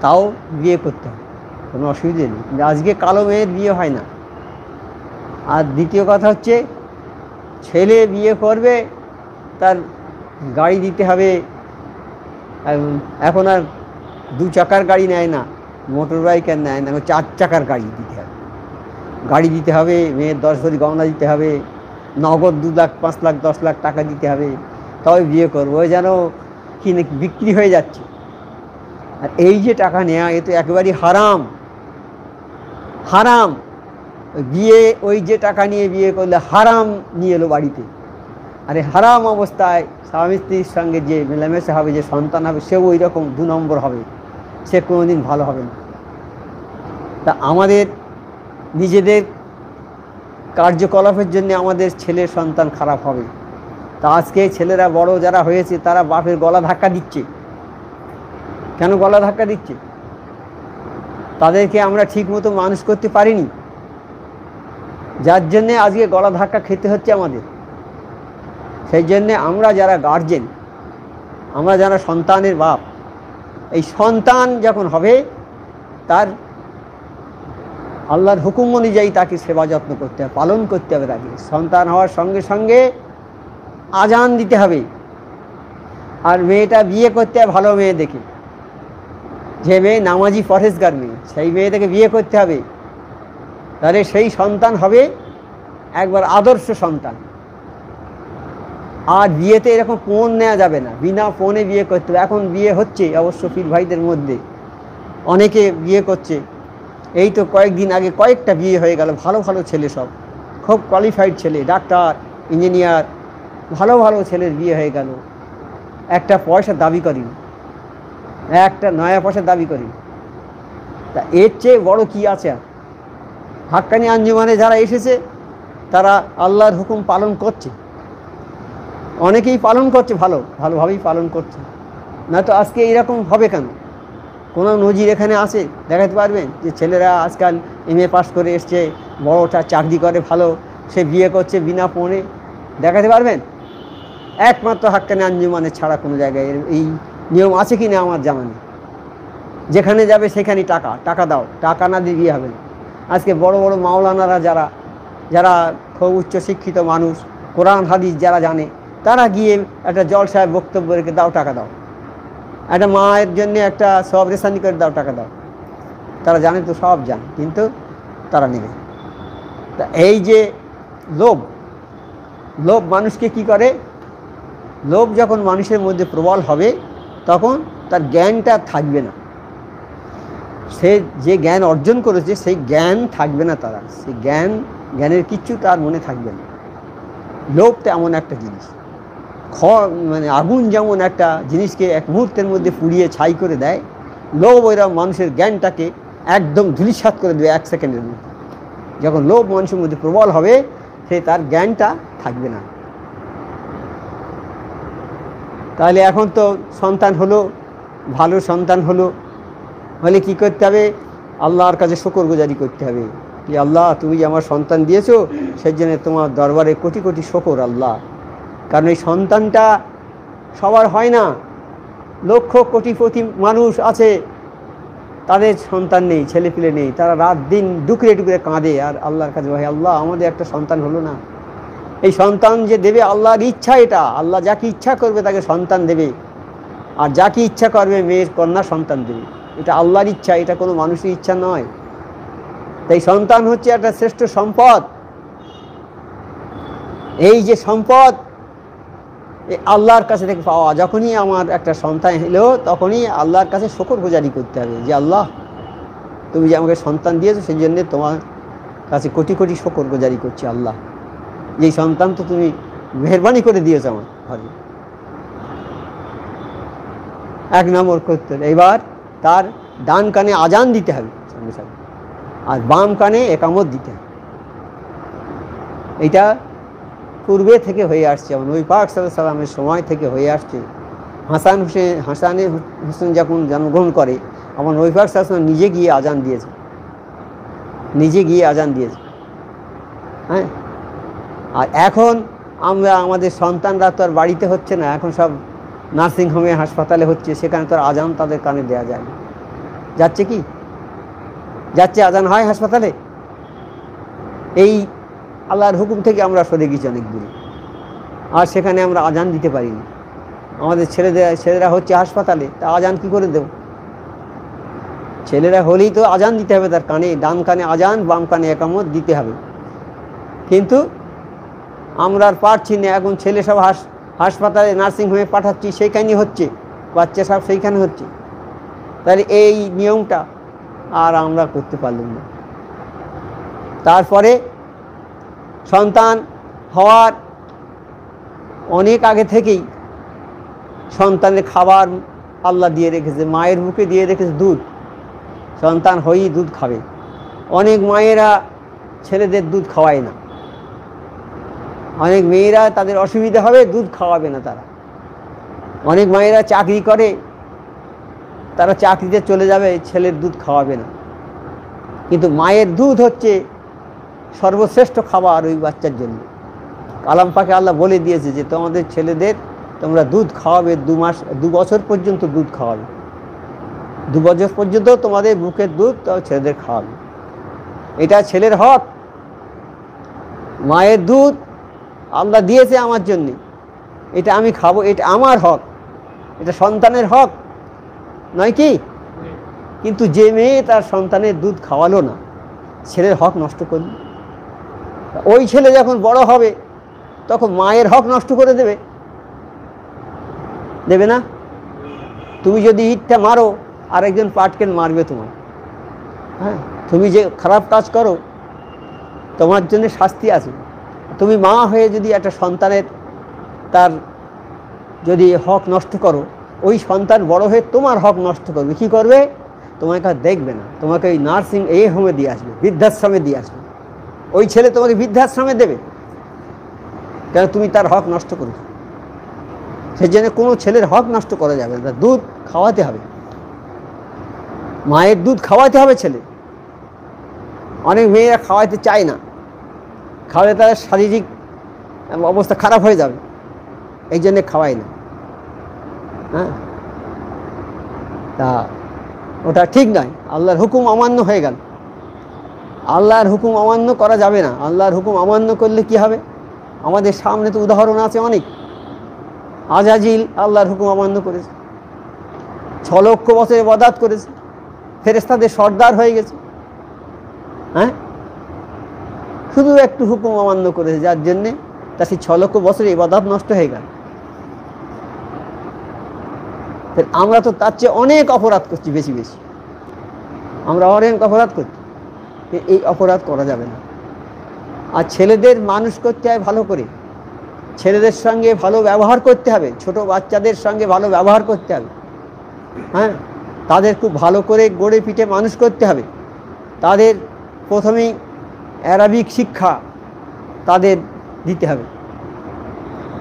তাও বিয়ে করতে হবে, কোনো অসুবিধে নেই। আজকে কালো মেয়ের বিয়ে হয় না। আর দ্বিতীয় কথা হচ্ছে, ছেলে বিয়ে করবে তার গাড়ি দিতে হবে। এখন আর 2 চাকার গাড়ি নেয় না, মোটর বাইক আর নেয় না, 4 চাকার গাড়ি দিতে হবে। গাড়ি দিতে হবে, মেয়ের 10 ভরি গয়না দিতে হবে, নগদ 2 লাখ 5 লাখ 10 লাখ টাকা দিতে হবে, তবে বিয়ে করবো। ওই যেন কিনে বিক্রি হয়ে যাচ্ছে। আর এই যে টাকা নেওয়া, এ তো একেবারেই হারাম, হারাম। বিয়ে, ওই যে টাকা নিয়ে বিয়ে করলে হারাম নিয়ে এলো বাড়িতে। আরে হারাম অবস্থায় স্বামী স্ত্রীর সঙ্গে যে মেলামেশা হবে, যে সন্তান হবে, সেও ওই রকম 2 নম্বর হবে, সে কোনোদিন ভালো হবে না। তা আমাদের নিজেদের কার্যকলাপের জন্য আমাদের ছেলের সন্তান খারাপ হবে, তা আজকে ছেলেরা বড় যারা হয়েছে তারা বাপের গলা ধাক্কা দিচ্ছে। কেন গলা ধাক্কা দিচ্ছে? তাদেরকে আমরা ঠিক মতো মানুষ করতে পারিনি, যার জন্যে আজকে গলা ধাক্কা খেতে হচ্ছে আমাদের। সেই জন্যে আমরা যারা গার্জেন, আমরা যারা সন্তানের বাপ, এই সন্তান যখন হবে তার আল্লাহর হুকুম অনুযায়ী তাকে সেবা যত্ন করতে হবে, পালন করতে হবে। তাকে সন্তান হওয়ার সঙ্গে সঙ্গে আজান দিতে হবে। আর মেয়েটা বিয়ে করতে হবে ভালো মেয়ে দেখে, যে মেয়ে নামাজি পরহেজগার মেয়ে, সেই মেয়েটাকে বিয়ে করতে হবে। তাহলে সেই সন্তান হবে একবার আদর্শ সন্তান। আর বিয়েতে এরকম পণ নেওয়া যাবে না, বিনা পণে বিয়ে করতে হবে। এখন বিয়ে হচ্ছে অবশ্য পীর ভাইদের মধ্যে অনেকে বিয়ে করছে। এই তো কয়েকদিন আগে কয়েকটা বিয়ে হয়ে গেল, ভালো ভালো ছেলে, সব খুব কোয়ালিফাইড ছেলে, ডাক্তার, ইঞ্জিনিয়ার, ভালো ভালো ছেলের বিয়ে হয়ে গেল। একটা পয়সা দাবি করি, একটা নয়া পয়সা দাবি করি। তা এর চেয়ে বড় কি আছে? হাক্কানি আঞ্জুমানে যারা এসেছে তারা আল্লাহর হুকুম পালন করছে, অনেকেই পালন করছে, ভালোভাবেই পালন করছে। না তো আজকে এইরকম হবে কেন? কোনো নজির এখানে আছে দেখাতে পারবেন যে ছেলেরা আজকাল MA পাস করে এসছে, বড়টা চাকরি করে ভালো, সে বিয়ে করছে বিনা পণে? দেখাতে পারবেন? একমাত্র হাক্কানি আঞ্জুমানে ছাড়া কোনো জায়গায় এই নিয়ম আছে কি না আমার জানা নেই। যেখানে যাবে সেখানেই টাকা দাও, টাকা না দিয়ে বিয়ে হবে না। আজকে বড় বড় মাওলানারা যারা খুব উচ্চশিক্ষিত মানুষ, কোরআন হাদিস যারা জানে, তারা গিয়ে একটা জলসায় বক্তব্য রেখে দাও, টাকা দাও, একটা মায়ের জন্য একটা সব রেশানি করে দাও, টাকা দাও। তারা জানে তো, সব জানে, কিন্তু তারা নেবে। তা এই যে লোভ মানুষকে কি করে? লোভ যখন মানুষের মধ্যে প্রবল হবে তখন তার জ্ঞানটা থাকবে না। সে যে জ্ঞান অর্জন করেছে সেই জ্ঞান থাকবে না, সেই জ্ঞানের কিচ্ছু তার মনে থাকবে না। লোভটা এমন একটা জিনিস, মানে আগুন যেমন একটা জিনিসকে এক মুহূর্তের মধ্যে পুড়িয়ে ছাই করে দেয়, লোভ ওইরকম মানুষের জ্ঞানটাকে একদম ধূলিসাৎ করে দেবে 1 সেকেন্ডের মধ্যে। যখন লোভ মানুষের মধ্যে প্রবল হবে সে তার জ্ঞানটা থাকবে না। তাহলে এখন তো সন্তান হলো, ভালো সন্তান হলে কি করতে হবে? আল্লাহর কাছে শুকরগুজারি করতে হবে কি, আল্লাহ তুমি যে আমার সন্তান দিয়েছো সেই জন্য তোমার দরবারে কোটি কোটি শুকর আল্লাহ। কারণ এই সন্তানটা সবার হয় না, লক্ষ কোটিপতি মানুষ আছে তাদের সন্তান নেই, ছেলেপিলে নেই, তারা রাত দিন ডুকরে ডুকরে কাঁদে আর আল্লাহর কাছে, ভাই আল্লাহ আমাদের একটা সন্তান হলো না। এই সন্তান যে দেবে আল্লাহর ইচ্ছা, এটা আল্লাহ যাকে ইচ্ছা করবে তাকে সন্তান দেবে, আর যাকে ইচ্ছা করবে মেয়ের কন্যা সন্তান দেবে। এটা আল্লাহর ইচ্ছা, এটা কোনো মানুষের ইচ্ছা নয়। তাই সন্তান হচ্ছে একটা শ্রেষ্ঠ সম্পদ। এই যে সম্পদ আল্লাহর কাছে থেকে পাওয়া, যখনই আমার একটা সন্তান এলো তখনই আল্লাহর কাছে শুকরগুজারি করতে হবে যে আল্লাহ তুমি যে আমাকে সন্তান দিয়েছো সেই জন্যে তোমার কাছে কোটি কোটি শুকরগুজারি করছি আল্লাহ, এই সন্তান তো তুমি মেহরবানি করে দিয়েছো আমার ঘরে। 1 নম্বর করতে হবে। এবার তার ডান কানে আজান দিতে হবে সঙ্গে সঙ্গে, আর বাম কানে একামত দিতে হবে। এটা পূর্বে থেকে হয়ে আসছে, যেমন নবী পাক সাল্লাল্লাহু আলাইহি সাল্লামের সময় থেকে হয়ে আসছে। হাসান হোসেন যখন জন্মগ্রহণ করে, আমার নবী পাক সাল্লাল্লাহু আলাইহি সাল্লাম নিজে গিয়ে আজান দিয়েছে। হ্যাঁ, আর এখন আমরা আমাদের সন্তানরা তো আর বাড়িতে হচ্ছে না, এখন সব নার্সিংহোমে হাসপাতালে হচ্ছে, সেখানে তো আর আজান তাদের কানে দেওয়া যায় না। যাচ্ছে আজান হয় হাসপাতালে। এই আল্লাহর হুকুম থেকে আমরা সরে গেছি অনেক দূরে, আর সেখানে আমরা আজান দিতে পারিনি। আমাদের ছেলেরা হচ্ছে হাসপাতালে, তা আজান কি করে দেব? ছেলেরা হলেই তো আজান দিতে হবে, তার কানে, ডান কানে আজান, বাম কানে একামত দিতে হবে। কিন্তু আমরা আর পারছি না। এখন ছেলে সব হাসপাতালে নার্সিংহোমে পাঠাচ্ছি, সেইখানেই হচ্ছে, বাচ্চা সব সেইখানে হচ্ছে। তাহলে এই নিয়মটা আর আমরা করতে পারলাম না। তারপরে সন্তান হওয়ার অনেক আগে থেকেই সন্তানের খাবার আল্লাহ দিয়ে রেখেছে, মায়ের মুখে দিয়ে রেখেছে দুধ। সন্তান হয়েই দুধ খাবে। অনেক মায়েরা ছেলেদের দুধ খাওয়ায় না, অনেক মেয়েরা তাদের অসুবিধা হবে, দুধ খাওয়াবে না তারা। অনেক মায়েরা চাকরি করে, তারা চাকরিতে চলে যাবে, ছেলের দুধ খাওয়াবে না। কিন্তু মায়ের দুধ হচ্ছে সর্বশ্রেষ্ঠ খাবার ওই বাচ্চার জন্য। কালাম পাকে আল্লাহ বলে দিয়েছে যে তোমাদের ছেলেদের তোমরা দুধ খাওয়াবে, 2 বছর পর্যন্ত দুধ খাওয়াবে, 2 বছর পর্যন্ত তোমাদের বুকের দুধ ছেলেদের খাওয়াবে। এটা ছেলের হক। মায়ের দুধ আল্লাহ দিয়েছে আমার জন্যে, এটা আমি খাবো, এটা আমার হক, এটা সন্তানের হক নয় কি? কিন্তু যে মেয়ে তার সন্তানের দুধ খাওয়ালো না, ছেলের হক নষ্ট করল। ওই ছেলে যখন বড় হবে তখন মায়ের হক নষ্ট করে দেবে, দেবে না? তুমি যদি ইটটা মারো, আরেকজন পাটকেল মারবে তোমার। হ্যাঁ, তুমি যে খারাপ কাজ করো তোমার জন্য শাস্তি আছে। তুমি মা হয়ে যদি একটা সন্তানের তার যদি হক নষ্ট করো, ওই সন্তান বড় হয়ে তোমার হক নষ্ট করবে। কি করবে? তোমাকে আর দেখবে না, তোমাকে ওই নার্সিং হোমে দিয়ে আসবে, বৃদ্ধাশ্রমে দিয়ে আসবে। ওই ছেলে তোমাকে বৃদ্ধাশ্রমে দেবে, কেন? তুমি তার হক নষ্ট করেছো। সেই জন্য কোনো ছেলের হক নষ্ট করা যাবে না, দুধ খাওয়াতে হবে, মায়ের দুধ খাওয়াতে হবে ছেলে। অনেক মেয়েরা খাওয়াতে চায় না, খাওয়ালে তার শারীরিক অবস্থা খারাপ হয়ে যাবে, এই জন্যে খাওয়াই না। হ্যাঁ, তা ওটা ঠিক নয়, আল্লাহর হুকুম অমান্য হয়ে গেল। আল্লাহর হুকুম অমান্য করা যাবে না। আল্লাহর হুকুম অমান্য করলে কি হবে? আমাদের সামনে তো উদাহরণ আছে অনেক। আজাজিল আল্লাহর হুকুম অমান্য করেছে, 6 লক্ষ বছর ইবাদত করেছে, ফেরেশতাদের সর্দার হয়ে গেছে। হ্যাঁ, শুধু একটু হুকুম অমান্য করেছে, যার জন্যে তার সেই 6 লক্ষ বছর ইবাদত নষ্ট হয়ে গেল। আমরা তো তার চেয়ে অনেক অপরাধ করছি, বেশি বেশি আমরা অনেক অপরাধ করছি। এই অপরাধ করা যাবে না। আর ছেলেদের মানুষ করতে হয় ভালো করে, ছেলেদের সঙ্গে ভালো ব্যবহার করতে হবে, ছোট বাচ্চাদের সঙ্গে ভালো ব্যবহার করতে হবে। হ্যাঁ, তাদের খুব ভালো করে গড়ে পিঠে মানুষ করতে হবে। তাদের প্রথমেই অ্যারাবিক শিক্ষা তাদের দিতে হবে।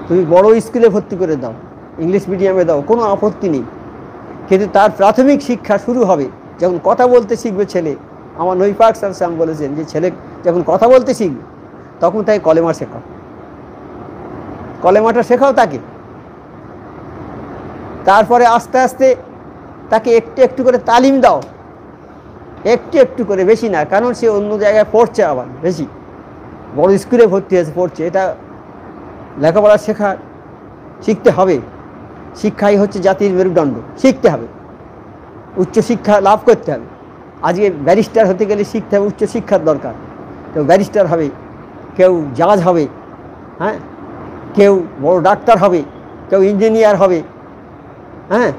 তুমি বড় স্কুলে ভর্তি করে দাও, ইংলিশ মিডিয়ামে দাও, কোনো আপত্তি নেই, কিন্তু তার প্রাথমিক শিক্ষা শুরু হবে যখন কথা বলতে শিখবে ছেলে। আমার নবী পাক সাল্লাল্লাহু আলাইহি ওয়াসাল্লাম বলেছেন যে ছেলে যখন কথা বলতে শিখবে তখন তাকে কলেমা শেখাও, কলেমাটা শেখাও তাকে। তারপরে আস্তে আস্তে তাকে একটু একটু করে তালিম দাও, একটু একটু করে, বেশি না, কারণ সে অন্য জায়গায় পড়ছে, আবার বেশি বড় স্কুলে ভর্তি হয়েছে, পড়ছে। এটা লেখাপড়া শিখতে হবে। শিক্ষাই হচ্ছে জাতির মেরুদণ্ড, শিখতে হবে, উচ্চশিক্ষা লাভ করতে হবে। আজকে ব্যারিস্টার হতে গেলে শিখতে হবে, উচ্চশিক্ষার দরকার। কেউ ব্যারিস্টার হবে, কেউ জাজ হবে, হ্যাঁ, কেউ বড় ডাক্তার হবে, কেউ ইঞ্জিনিয়ার হবে। হ্যাঁ,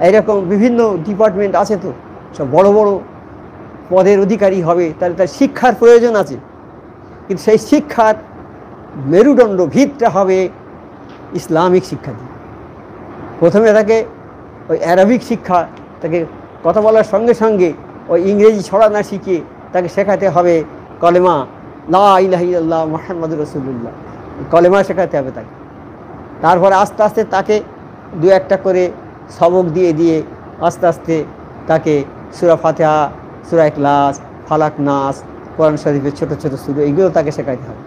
এইরকম বিভিন্ন ডিপার্টমেন্ট আছে, তো সব বড় বড় পদের অধিকারী হবে, তাহলে তার শিক্ষার প্রয়োজন আছে। কিন্তু সেই শিক্ষার মেরুদণ্ড, ভিতটা হবে ইসলামিক শিক্ষা দিয়ে। প্রথমে তাকে ওই অ্যারাবিক শিক্ষা, তাকে কথা বলার সঙ্গে সঙ্গে ওই ইংরেজি ছড়া না শিখিয়ে তাকে শেখাতে হবে কলেমা লা ইলাহা ইল্লাল্লাহ মুহাম্মাদুর রাসূলুল্লাহ, কলেমা শেখাতে হবে তাকে। তারপরে আস্তে আস্তে তাকে 2-1টা করে সবক দিয়ে দিয়ে আস্তে আস্তে তাকে সূরা ফাতিহা, সূরা ইখলাস, ফালাক, নাস, কোরআন শরীফের ছোটো ছোটো সূরা, এগুলো তাকে শেখাতে হবে।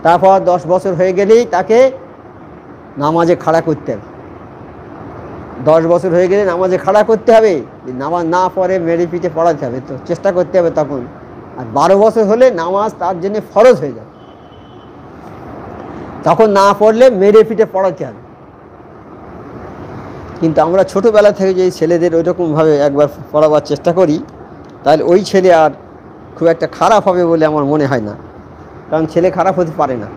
তারপর 10 বছর হয়ে গেলেই তাকে নামাজে খাড়া করতে হবে। 10 বছর হয়ে গেলে নামাজে খাড়া করতে হবে, নামাজ না পড়ে মেরে পিঠে পড়াতে হবে, তো চেষ্টা করতে হবে তখন। আর 12 বছর হলে নামাজ তার জন্য ফরজ হয়ে যাবে, তখন না পড়লে মেরে পিঠে পড়াতে হবে। কিন্তু আমরা ছোটোবেলা থেকে যদি ছেলেদের ওইরকমভাবে একবার পড়াবার চেষ্টা করি, তাহলে ওই ছেলে আর খুব একটা খারাপ হবে বলে আমার মনে হয় না, কারণ ছেলে খারাপ হতে পারে না।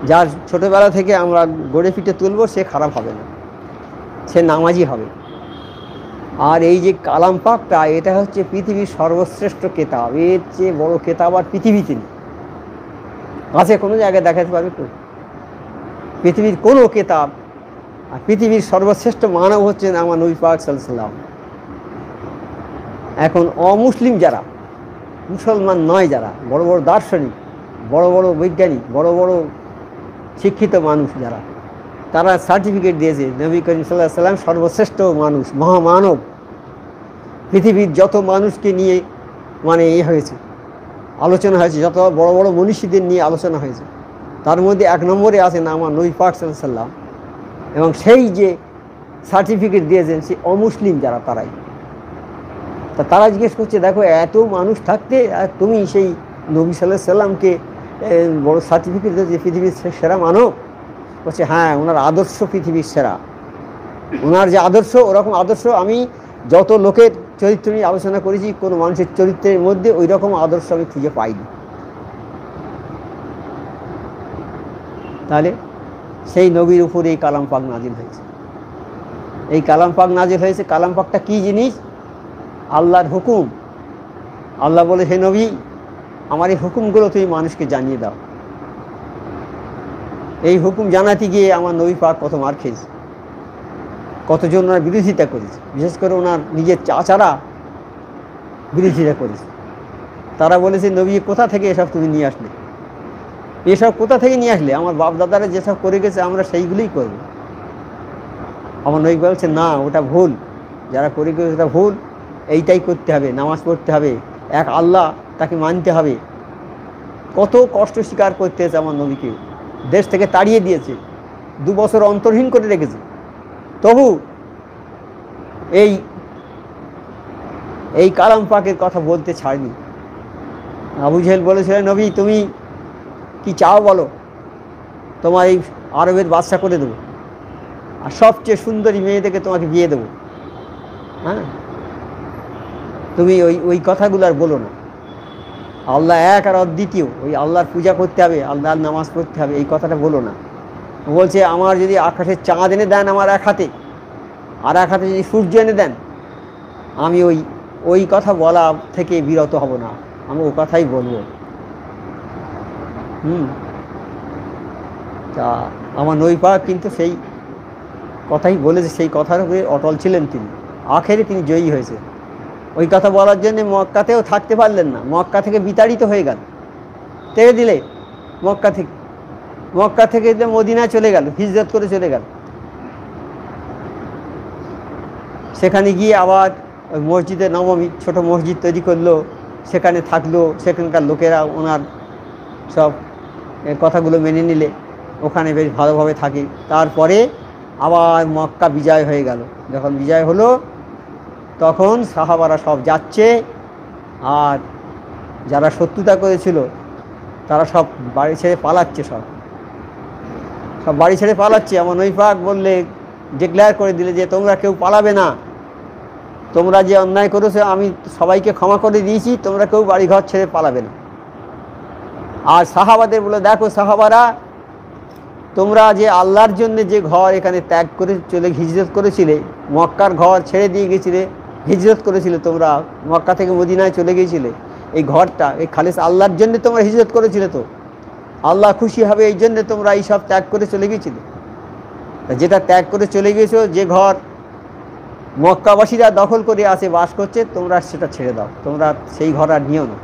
যার ছোটোবেলা থেকে আমরা গড়ে পিঠে তুলব সে খারাপ হবে না, সে নামাজি হবে। আর এই যে কালাম পাকটা, এটা হচ্ছে পৃথিবীর সর্বশ্রেষ্ঠ কেতাব, এর চেয়ে বড় কেতাব আর পৃথিবীতে নেই। আছে কোনো জায়গায় দেখাতে পারবে তো? পৃথিবীর কোনো কেতাব। আর পৃথিবীর সর্বশ্রেষ্ঠ মানব হচ্ছেন আমার নবী পাক সাল্লাল্লাহু আলাইহি ওয়াসাল্লাম। এখন অমুসলিম যারা, মুসলমান নয় যারা, বড় বড় দার্শনিক, বড় বড় বৈজ্ঞানিক, বড় বড় শিক্ষিত মানুষ যারা, তারা সার্টিফিকেট দিয়েছে নবী করিম সাল্লাল্লাহু আলাইহি সাল্লাম সর্বশ্রেষ্ঠ মানুষ, মহামানব। পৃথিবীর যত মানুষকে নিয়ে মানে হয়েছে, আলোচনা হয়েছে, যত বড় বড় মনীষীদের নিয়ে আলোচনা হয়েছে, তার মধ্যে 1 নম্বরে আছেন আমার নবী পাক সাল্লাল্লাহু আলাইহি সাল্লাম। এবং সেই যে সার্টিফিকেট দিয়েছেন সে অমুসলিম যারা, তারাই। তা তারা জিজ্ঞেস করছে, দেখো এত মানুষ থাকতে আর তুমি সেই নবী সাল্লাল্লাহু আলাইহি সাল্লামকে বড় সার্টিফিকেট দিয়েছে পৃথিবীর সেরা মানব। বলছে হ্যাঁ, ওনার আদর্শ পৃথিবীর সেরা। ওনার যে আদর্শ, ওরকম আদর্শ আমি যত লোকের চরিত্র নিয়ে আলোচনা করেছি, কোনো মানুষের চরিত্রের মধ্যে ওই রকম আদর্শ আমি খুঁজে পাইনি। তাহলে সেই নবীর উপরে এই কালাম পাক নাজিল হয়েছে। এই কালাম পাক নাজিল হয়েছে। কালাম পাকটা কী জিনিস? আল্লাহর হুকুম। আল্লাহ বলে, হে নবী, আমার এই হুকুমগুলো তুমি মানুষকে জানিয়ে দাও। এই হুকুম জানাতে গিয়ে আমার নবী পাক কত মার খেয়েছে, কতজন ওনার বিরোধিতা করেছে, বিশেষ করে ওনার নিজের চাচারা বিরোধিতা করেছে। তারা বলেছে, নবী কোথা থেকে এসব তুমি নিয়ে আসলে? এসব কোথা থেকে নিয়ে আসলে? আমার বাপ দাদারা যেসব করে গেছে আমরা সেইগুলোই করব। আমার নবী বলছে, না, ওটা ভুল, যারা করে গেছে ওটা ভুল, এইটাই করতে হবে, নামাজ পড়তে হবে, এক আল্লাহ, তাকে মানতে হবে। কত কষ্ট স্বীকার করতে হয়েছে আমার নবীকে, দেশ থেকে তাড়িয়ে দিয়েছে, 2 বছর অন্তর্হীন করে রেখেছে, তবু এই কালাম পাকের কথা বলতে ছাড়নি। আবু জেহেল বলেছিলেন, নবী তুমি কি চাও বলো, তোমার এই আরবের বাদশা করে দেবো, আর সবচেয়ে সুন্দরী মেয়েদেরকে তোমাকে বিয়ে দেবো। হ্যাঁ, তুমি ওই কথাগুলো আর বলো না, আল্লাহ এক আর অদ্বিতীয়, ওই আল্লাহর পূজা করতে হবে, আল্লাহর নামাজ পড়তে হবে, এই কথাটা বলো না। বলছে, আমার যদি আকাশের চাঁদ এনে দেন আমার এক হাতে, আর এক হাতে যদি সূর্য এনে দেন, আমি ওই কথা বলা থেকে বিরত হব না, আমি ও কথাই বলবো। তা আমার নবী পাক কিন্তু সেই কথাই বলেছে, সেই কথার উপরে অটল ছিলেন তিনি। আখেরে তিনি জয়ী হয়েছে। ওই কথা বলার জন্য মক্কাতেও থাকতে পারলেন না, মক্কা থেকে বিতাড়িত হয়ে গেল, তেড়ে দিলে মক্কা থেকে মদিনায় চলে গেল, হিজরত করে চলে গেল। সেখানে গিয়ে আবার ওই মসজিদে নবমী, ছোট মসজিদ তৈরি করলো, সেখানে থাকলো, সেখানকার লোকেরা ওনার সব কথাগুলো মেনে নিলে, ওখানে বেশ ভালোভাবে থাকে। তারপরে আবার মক্কা বিজয় হয়ে গেল। যখন বিজয় হলো তখন সাহাবারা সব যাচ্ছে, আর যারা শত্রুতা করেছিল তারা সব বাড়ি ছেড়ে পালাচ্ছে, সব বাড়ি ছেড়ে পালাচ্ছে। আমার নবী পাক বললে, ডিক্লেয়ার করে দিলে যে তোমরা কেউ পালাবে না, তোমরা যে অন্যায় করেছো আমি সবাইকে ক্ষমা করে দিয়েছি, তোমরা কেউ বাড়িঘর ছেড়ে পালাবে না। আর সাহাবাদের বলে, দেখো সাহাবারা, তোমরা যে আল্লাহর জন্য যে ঘর এখানে ত্যাগ করে চলে হিজরত করেছিলে, মক্কার ঘর ছেড়ে দিয়ে গেছিলে, হিজরত করেছিলে, তোমরা মক্কা থেকে মদিনায় চলে গিয়েছিলে, এই ঘরটা এই খালিস আল্লাহর জন্য তোমরা হিজরত করেছিলে, তো আল্লাহ খুশি হবে এই জন্য তোমরা এই সব ত্যাগ করে চলে গিয়েছিলে। যেটা ত্যাগ করে চলে গিয়েছো, যে ঘর মক্কাবাসীরা দখল করে আসে বাস করছে, তোমরা সেটা ছেড়ে দাও, তোমরা সেই ঘর আর নিও না।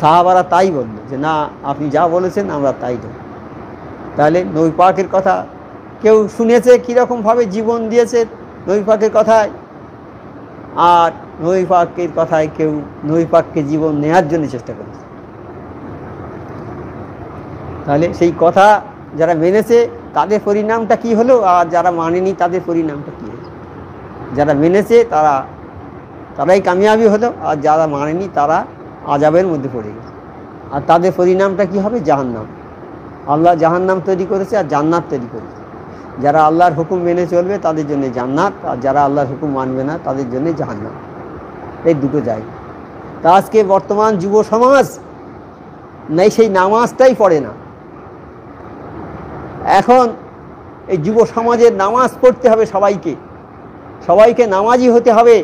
সাহাবারা তাই বলল যে, না, আপনি যা বলেছেন আমরা তাই দেব। তাহলে নবী পাকের কথা কেউ শুনেছে, কীরকমভাবে জীবন দিয়েছে নবী পাকের কথায়, আর নবী পাকের কথায় কেউ নবী পাককে জীবন নেওয়ার জন্য চেষ্টা করেছে। তাহলে সেই কথা যারা মেনেছে তাদের পরিণামটা কি হলো, আর যারা মানেনি তাদের পরিণামটা কী হলো? যারা মেনেছে তারাই কামিয়াবি হলো, আর যারা মানেনি তারা আযাবের মধ্যে পড়ে গেছে। আর তাদের পরিণামটা কি হবে? জাহান্নাম। আল্লাহ জাহান্নাম তৈরি করেছে আর জান্নাত তৈরি করেছে। যারা আল্লাহর হুকুম মেনে চলবে তাদের জন্য জান্নাত, আর যারা আল্লাহর হুকুম মানবে না তাদের জন্য জাহান্নাম। এই দুটো জায়গা। তা আজকে বর্তমান যুব সমাজ নেই, সেই নামাজটাই পড়ে না। এখন এই যুব সমাজের নামাজ পড়তে হবে, সবাইকে নামাজি হতে হবে।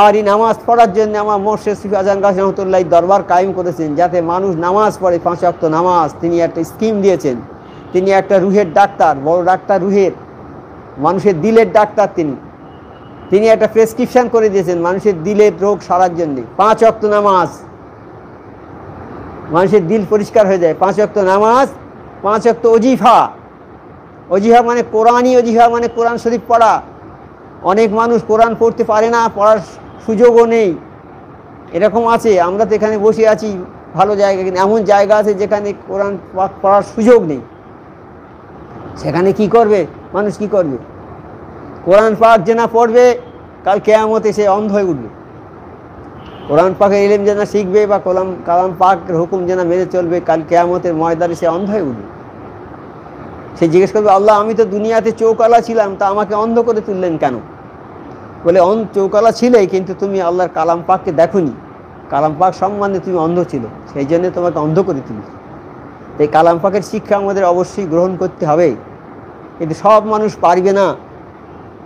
আর এই নামাজ পড়ার জন্য আমার মোর্শেদ সুফি আজম গাজী রহমতুল্লাহ দরবার কায়েম করেছেন, যাতে মানুষ নামাজ পড়ে, 5 ওয়াক্ত নামাজ। তিনি একটা স্কিম দিয়েছেন, তিনি একটা রুহের ডাক্তার, বড় ডাক্তার, রুহের মানুষের দিলের ডাক্তার। তিনি একটা প্রেসক্রিপশান করে দিয়েছেন মানুষের দিলের রোগ সারার জন্যে, 5 ওয়াক্ত নামাজ। মানুষের দিল পরিষ্কার হয়ে যায়। 5 ওয়াক্ত নামাজ, 5 ওয়াক্ত অজিফা। অজিফা মানে কোরআনই অজিফা, মানে কোরআন শরীফ পড়া। অনেক মানুষ কোরআন পড়তে পারে না, পড়ার সুযোগও নেই। এরকম আছে, আমরা তো এখানে বসে আছি ভালো জায়গা, কিন্তু এমন জায়গা আছে যেখানে কোরআন পড়ার সুযোগ নেই। সেখানে কি করবে মানুষ? কি করবে? কোরআন পাক যে না পড়বে, কাল কিয়ামতে সে অন্ধ হয়ে উঠবে। কোরআন পাকের ইলম যে না শিখবে বা কালাম পাকের হুকুম যে না মেনে চলবে, কাল কিয়ামতের ময়দানে সে অন্ধ হয়ে উঠবে। সে জিজ্ঞেস করবে, আল্লাহ আমি তো দুনিয়াতে চৌকালা ছিলাম, তা আমাকে অন্ধ করে তুললেন কেন? বলে, চৌকালা ছিলেই, কিন্তু তুমি আল্লাহর কালাম পাককে দেখোনি, কালাম পাক সম্বন্ধে তুমি অন্ধ ছিল, সেই জন্য তোমাকে অন্ধ করে তুলেছি। এই কালাম পাকের শিক্ষা আমাদের অবশ্যই গ্রহণ করতে হবে, কিন্তু সব মানুষ পারবে না।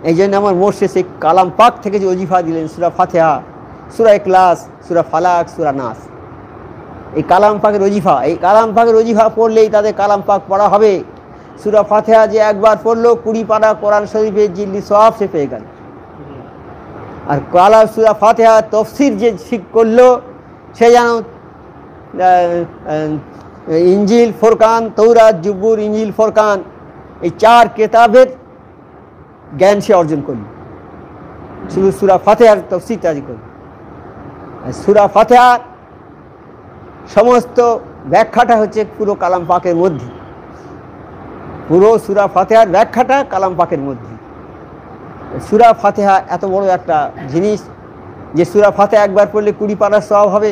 এই জন্য আমার মোর্শেদ সেই কালাম পাক থেকে যে ওজিফা দিলেন, সূরা ফাতিহা, সূরা ইখলাস, সূরা ফালাক, সূরা নাস, এই কালাম পাকের ওজিফা। এই কালাম পাকের ওজিফা পড়লেই তাদের কালাম পাক পড়া হবে। সূরা ফাতিহা যে একবার পড়লো, 20 পারা কোরআন শরীফের জিল্লি সওয়াব সে পেয়ে গেল। আর সূরা ফাতিহা তাফসীর যে শিখ করলো, সে যেন ইঞ্জিল, ফুরকান, তৌরাত, জুবুর, ইঞ্জিল, ফুরকান, এই 4 কিতাবের জ্ঞান সে অর্জন করল, শুধু সূরা ফাতিহার তাফসীরটা করল। সূরা ফাতিহার সমস্ত ব্যাখ্যাটা হচ্ছে পুরো কালাম পাকের মধ্যে। পুরো সূরা ফাতিহার ব্যাখ্যাটা কালাম পাকের মধ্যে। সূরা ফাতিহা এত বড় একটা জিনিস যে সূরা ফাতিহা একবার পড়লে 20 পারার সওয়াব হবে,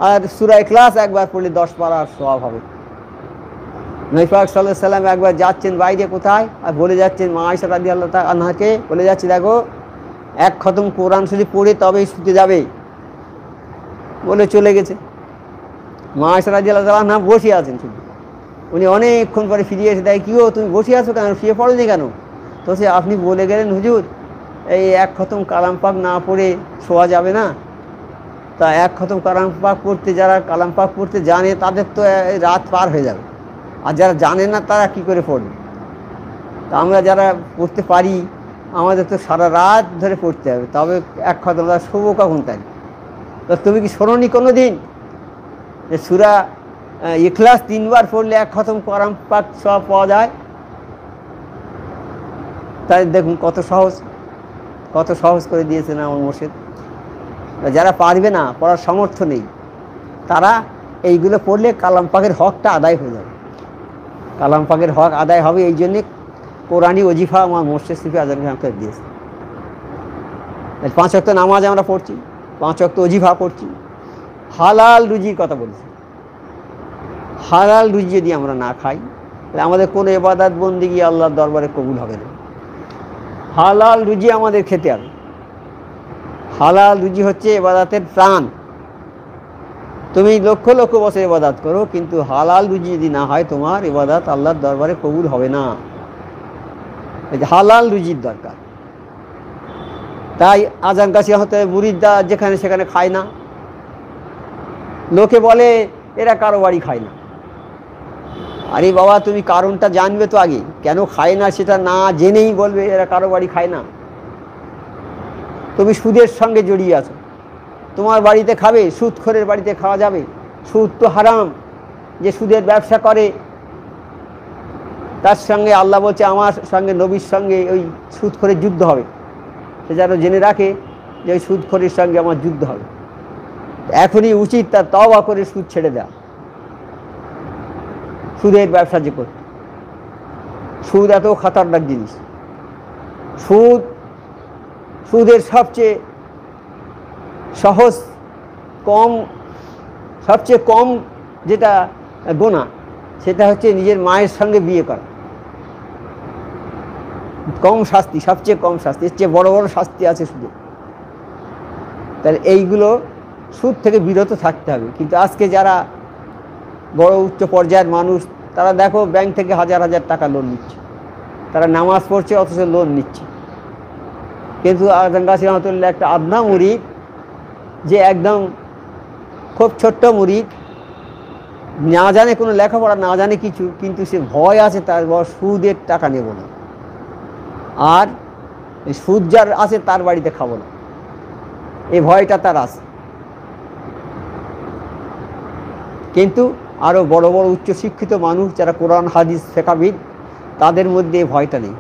আর সূরা ইখলাস একবার পড়লে 10 পারার সওয়াব হবে। নবী পাক সাল্লাল্লাহু আলাইহি সাল্লাম একবার যাচ্ছেন বাইরে কোথায়, আর বলে যাচ্ছেন মা আয়েশা রাদিয়াল্লাহু তাআলা আনহাকে, বলে যাচ্ছে, দেখো 1 খতম কোরআন শরীফ পড়ে তবেই শুতে যাবে, বলে চলে গেছে। মা আয়েশা রাদিয়াল্লাহু তাআলা আনহা বসে আছেন শুধু। উনি অনেকক্ষণ পরে ফিরে এসে দেখে, কি গো তুমি বসে আছো কেন, শুয়ে পড়োনি কেন? তো সে, আপনি বলে গেলেন হুজুর এই 1 খতম কালাম পাক না পড়ে শোয়া যাবে না। তা 1 খতম কালাম পাক পড়তে, যারা কালাম পাক পড়তে জানে তাদের তো রাত পার হয়ে যাবে, আর যারা জানে না তারা কি করে পড়বে? তা আমরা যারা পড়তে পারি, আমাদের তো সারা রাত ধরে পড়তে হবে, তবে 1 খতম শোবো কখন? তাই তো তুমি কি শোনোনি কোনো দিন যে সূরা ইখলাস 3 বার পড়লে 1 খতম কালাম পাক সওয়াব পাওয়া যায়? তাই দেখুন কত সহজ করে দিয়েছে না আমার মোর্শেদ। যারা পারবে না, পড়ার সামর্থ্য নেই, তারা এইগুলো পড়লে কালাম পাকের হকটা আদায় হয়ে যাবে। কালাম পাকের হক আদায় হবে, এই জন্যে কোরআনি ওজিফা আমার মোর্শেদ শফি আজম খান দিয়েছে। 5 ওয়াক্ত নামাজ আমরা পড়ছি, 5 ওয়াক্ত ওজিফা পড়ছি, হালাল রুজির কথা বলছি। হালাল রুজি যদি আমরা না খাই, তাহলে আমাদের কোনো ইবাদত বন্দেগী আল্লাহর দরবারে কবুল হবে না। হালাল রুজি আমাদের খেতে হবে। হালাল রুজি হচ্ছে ইবাদতের প্রাণ। তুমি লক্ষ লক্ষ বছর ইবাদত করো, কিন্তু হালাল রুজি যদি না হয়, তোমার ইবাদত আল্লাহর দরবারে কবুল হবে না। এই যে হালাল রুজির দরকার। তাই আজান কাশি হতে মুরিদরা যেখানে সেখানে খায় না। লোকে বলে এরা কারো বাড়ি খায় না। আরে বাবা, তুমি কারণটা জানবে তো আগে, কেন খায় না সেটা না জেনেই বলবে এরা কারো বাড়ি খায় না। তুমি সুদের সঙ্গে জড়িয়ে আছো, তোমার বাড়িতে খাবে, সুদখোরের বাড়িতে খাওয়া যাবে? সুদ তো হারাম। যে সুদের ব্যবসা করে তার সঙ্গে আল্লাহ বলছে, আমার সঙ্গে নবীর সঙ্গে ওই সুদখোরের যুদ্ধ হবে। সে যেন জেনে রাখে যে ওই সুদখোরের সঙ্গে আমার যুদ্ধ হবে। এখনই উচিত তার তওবা করে সুদ ছেড়ে দেওয়া। সুদের ব্যবসা যে করত, সুদ এত খতরনাক জিনিস। সুদের সবচেয়ে সহজ সবচেয়ে কম যেটা গোনা, সেটা হচ্ছে নিজের মায়ের সঙ্গে বিয়ে করা। কম শাস্তি, সবচেয়ে কম শাস্তি। এর চেয়ে বড় বড় শাস্তি আছে সুদে। তাহলে এইগুলো সুদ থেকে বিরত থাকতে হবে। কিন্তু আজকে যারা বড় উচ্চ পর্যায়ের মানুষ, তারা দেখো ব্যাংক থেকে হাজার হাজার টাকা লোন নিচ্ছে, তারা নামাজ পড়ছে অথচ লোন নিচ্ছে। কিন্তু আজান গাছি রহমতুল্লাহ একটা আদনা মুরিদ, যে একদম খুব ছোট্ট মুরিদ, না জানে কোনো লেখাপড়া, না জানে কিছু, কিন্তু সে ভয় আছে তার সুদের টাকা নেব না, আর সুদ যার আছে তার বাড়িতে খাবো না, এই ভয়টা তার আছে। কিন্তু আরও বড় বড় উচ্চশিক্ষিত মানুষ যারা কোরআন হাদিস শেখাবিদ, তাদের মধ্যে ভয়টা নেই।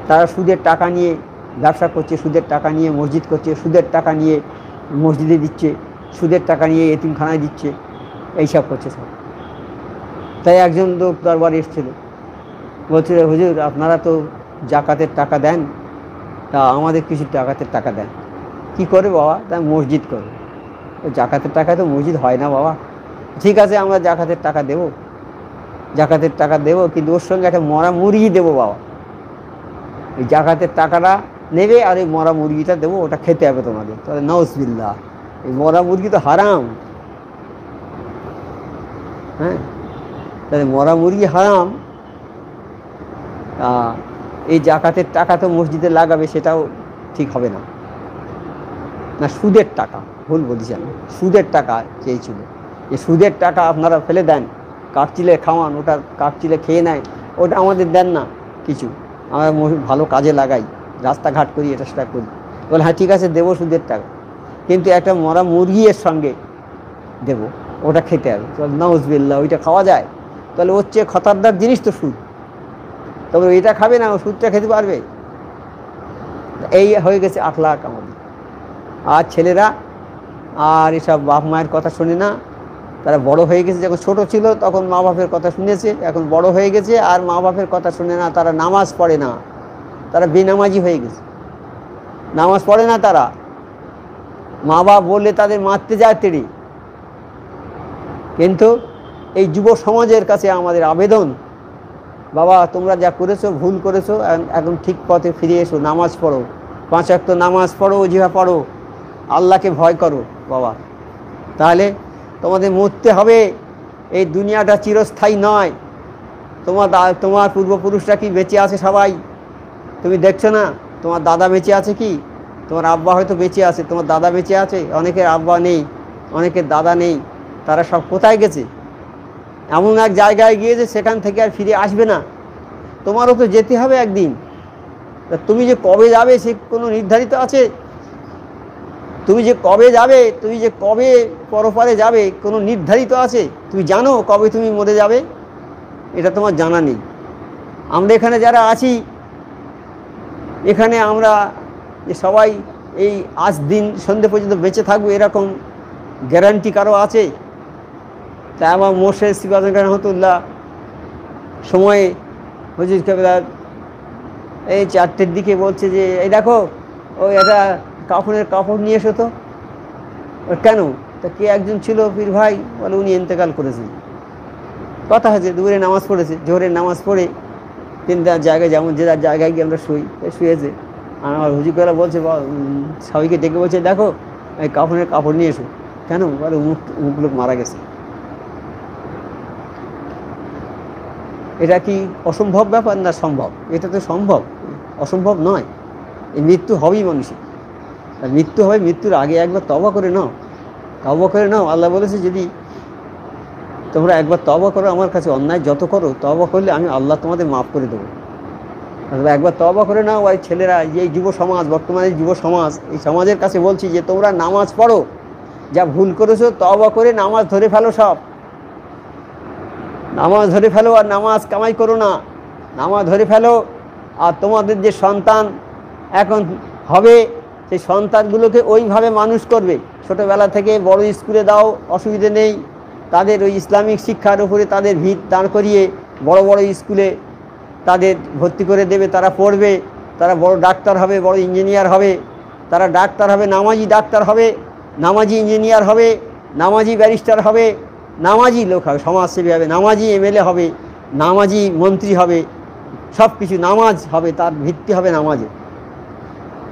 তারা সুদের টাকা নিয়ে ব্যবসা করছে, সুদের টাকা নিয়ে মসজিদ করছে, সুদের টাকা নিয়ে মসজিদে দিচ্ছে, সুদের টাকা নিয়ে এতিমখানায় দিচ্ছে, এইসব করছে সব। তাই একজন লোক দরবারে এসেছিল, বলছিল, হুজুর আপনারা তো জাকাতের টাকা দেন, তা আমাদের কিছু জাকাতের টাকা দেন। কি করে বাবা? তা মসজিদ করে। জাকাতের টাকা তো মসজিদ হয় না বাবা। ঠিক আছে, আমরা জাকাতের টাকা দেব, জাকাতের টাকা দেবো, কিন্তু ওর সঙ্গে একটা মরা মুরগি দেবো বাবা। এই জাকাতের টাকাটা নেবে আর এই মরা মুরগিটা দেবো, ওটা খেতে হবে তোমাদের। তাহলে নাউজুবিল্লাহ, এই মরা মুরগি তো হারাম। হ্যাঁ, তাহলে মরা মুরগি হারাম, এই জাকাতের টাকা তো মসজিদে লাগাবে, সেটাও ঠিক হবে না। না, সুদের টাকা, ভুল বলছি আমি, সুদের টাকা চেয়েছিল। যে সুদের টাকা আপনারা ফেলে দেন, কাঠচিলে খাওয়ান, ওটা কাঠচিলে খেয়ে নেয়, ওটা আমাদের দেন না কিছু, আমরা ভালো কাজে লাগাই, রাস্তাঘাট করি, এটা সেটা করি। বলে হ্যাঁ ঠিক আছে দেবো সুদের টাকা, কিন্তু একটা মরা মুরগি এর সঙ্গে দেবো, ওটা খেতে হবে। নাউজুবিল্লাহ, ওইটা খাওয়া যায়? তাহলে ওর চেয়ে খতরনাক জিনিস তো সুদ। তবে এটা খাবে না, ও সুদটা খেতে পারবে? এই হয়ে গেছে আখলাক আমাদের। আর ছেলেরা আর এসব বাপ মায়ের কথা শোনে না, তারা বড় হয়ে গেছে। যখন ছোট ছিল তখন মা বাপের কথা শুনেছে, এখন বড় হয়ে গেছে আর মা বাপের কথা শুনে না, তারা নামাজ পড়ে না, তারা বেনামাজি হয়ে গেছে, নামাজ পড়ে না তারা। মা বাপ বললে তাদের মারতে যায় তেড়ে। কিন্তু এই যুব সমাজের কাছে আমাদের আবেদন, বাবা তোমরা যা করেছো ভুল করেছো, এখন ঠিক পথে ফিরে এসো, নামাজ পড়ো, 5 ওয়াক্ত নামাজ পড়ো, ওজিফা পড়ো, আল্লাহকে ভয় করো বাবা। তাহলে তোমাদের মরতে হবে, এই দুনিয়াটা চিরস্থায়ী নয়। তোমার পূর্বপুরুষরা কি বেঁচে আছে সবাই? তুমি দেখছো না? তোমার দাদা বেঁচে আছে কি? তোমার আব্বা হয়তো বেঁচে আছে, তোমার দাদা বেঁচে আছে, অনেকের আব্বা নেই, অনেকের দাদা নেই, তারা সব কোথায় গেছে? এমন এক জায়গায় গিয়েছে সেখান থেকে আর ফিরে আসবে না। তোমারও তো যেতে হবে একদিন। তুমি যে কবে যাবে সে কোনো নির্ধারিত আছে? তুমি যে কবে যাবে, তুমি যে কবে পরপারে যাবে কোনো নির্ধারিত আছে? তুমি জানো কবে তুমি মরে যাবে? এটা তোমার জানা নেই। আমরা এখানে যারা আছি, এখানে আমরা যে সবাই এই আজ দিন সন্ধ্যে পর্যন্ত বেঁচে থাকবো এরকম গ্যারান্টি কারো আছে? তাই আমার মোর্শেদ সিরাজুল হক রহমতুল্লাহ সময়ে হুজুর কেবলা এই 4টের দিকে বলছে যে এই দেখো ওই একটা কাফনের কাপড় নিয়ে এসো তো। কেন? তা কে একজন ছিল পীর ভাই, বলে উনি ইন্তেকাল করেছেন। কথা হয়েছে, দুপুরে নামাজ পড়েছে, জোহরের নামাজ পড়ে 3 জায়গায়, যেমন যে যার জায়গায় গিয়ে আমরা শুয়েছে। আর আমার হুজুর কেবলা বলছে, সবাইকে ডেকে বলছে দেখো এই কাফনের কাপড় নিয়ে এসো। কেন? বলে অমুক লোক মারা গেছে। এটা কি অসম্ভব ব্যাপার না সম্ভব? এটা তো সম্ভব, অসম্ভব নয়। এই মৃত্যু হবেই মানুষের, আর মৃত্যু হবে, মৃত্যুর আগে একবার তওবা করে নাও, তওবা করে নাও। আল্লাহ বলেছে যদি তোমরা একবার তওবা করো, আমার কাছে অন্যায় যত করো তওবা করলে আমি আল্লাহ তোমাদের মাফ করে দেবো। একবার তওবা করে নাও। ওই ছেলেরা, এই যুব সমাজ, বর্তমানে যুব সমাজ, এই সমাজের কাছে বলছি যে তোমরা নামাজ পড়ো, যা ভুল করেছো তওবা করে নামাজ ধরে ফেলো, সব নামাজ ধরে ফেলো, আর নামাজ কামাই করো না, নামাজ ধরে ফেলো। আর তোমাদের যে সন্তান এখন হবে, সেই সন্তানগুলোকে ওইভাবে মানুষ করবে, ছোটোবেলা থেকে বড় স্কুলে দাও, অসুবিধে নেই। তাদের ওই ইসলামিক শিক্ষার উপরে তাদের ভিত দাঁড় করিয়ে বড় বড় স্কুলে তাদের ভর্তি করে দেবে, তারা পড়বে, তারা বড় ডাক্তার হবে, বড় ইঞ্জিনিয়ার হবে, তারা ডাক্তার হবে, নামাজি ডাক্তার হবে, নামাজি ইঞ্জিনিয়ার হবে, নামাজি ব্যারিস্টার হবে, নামাজি লোক হবে, সমাজসেবী হবে, নামাজি এমএলএ হবে, নামাজি মন্ত্রী হবে, সব কিছু নামাজ হবে, তার ভিত্তি হবে নামাজে।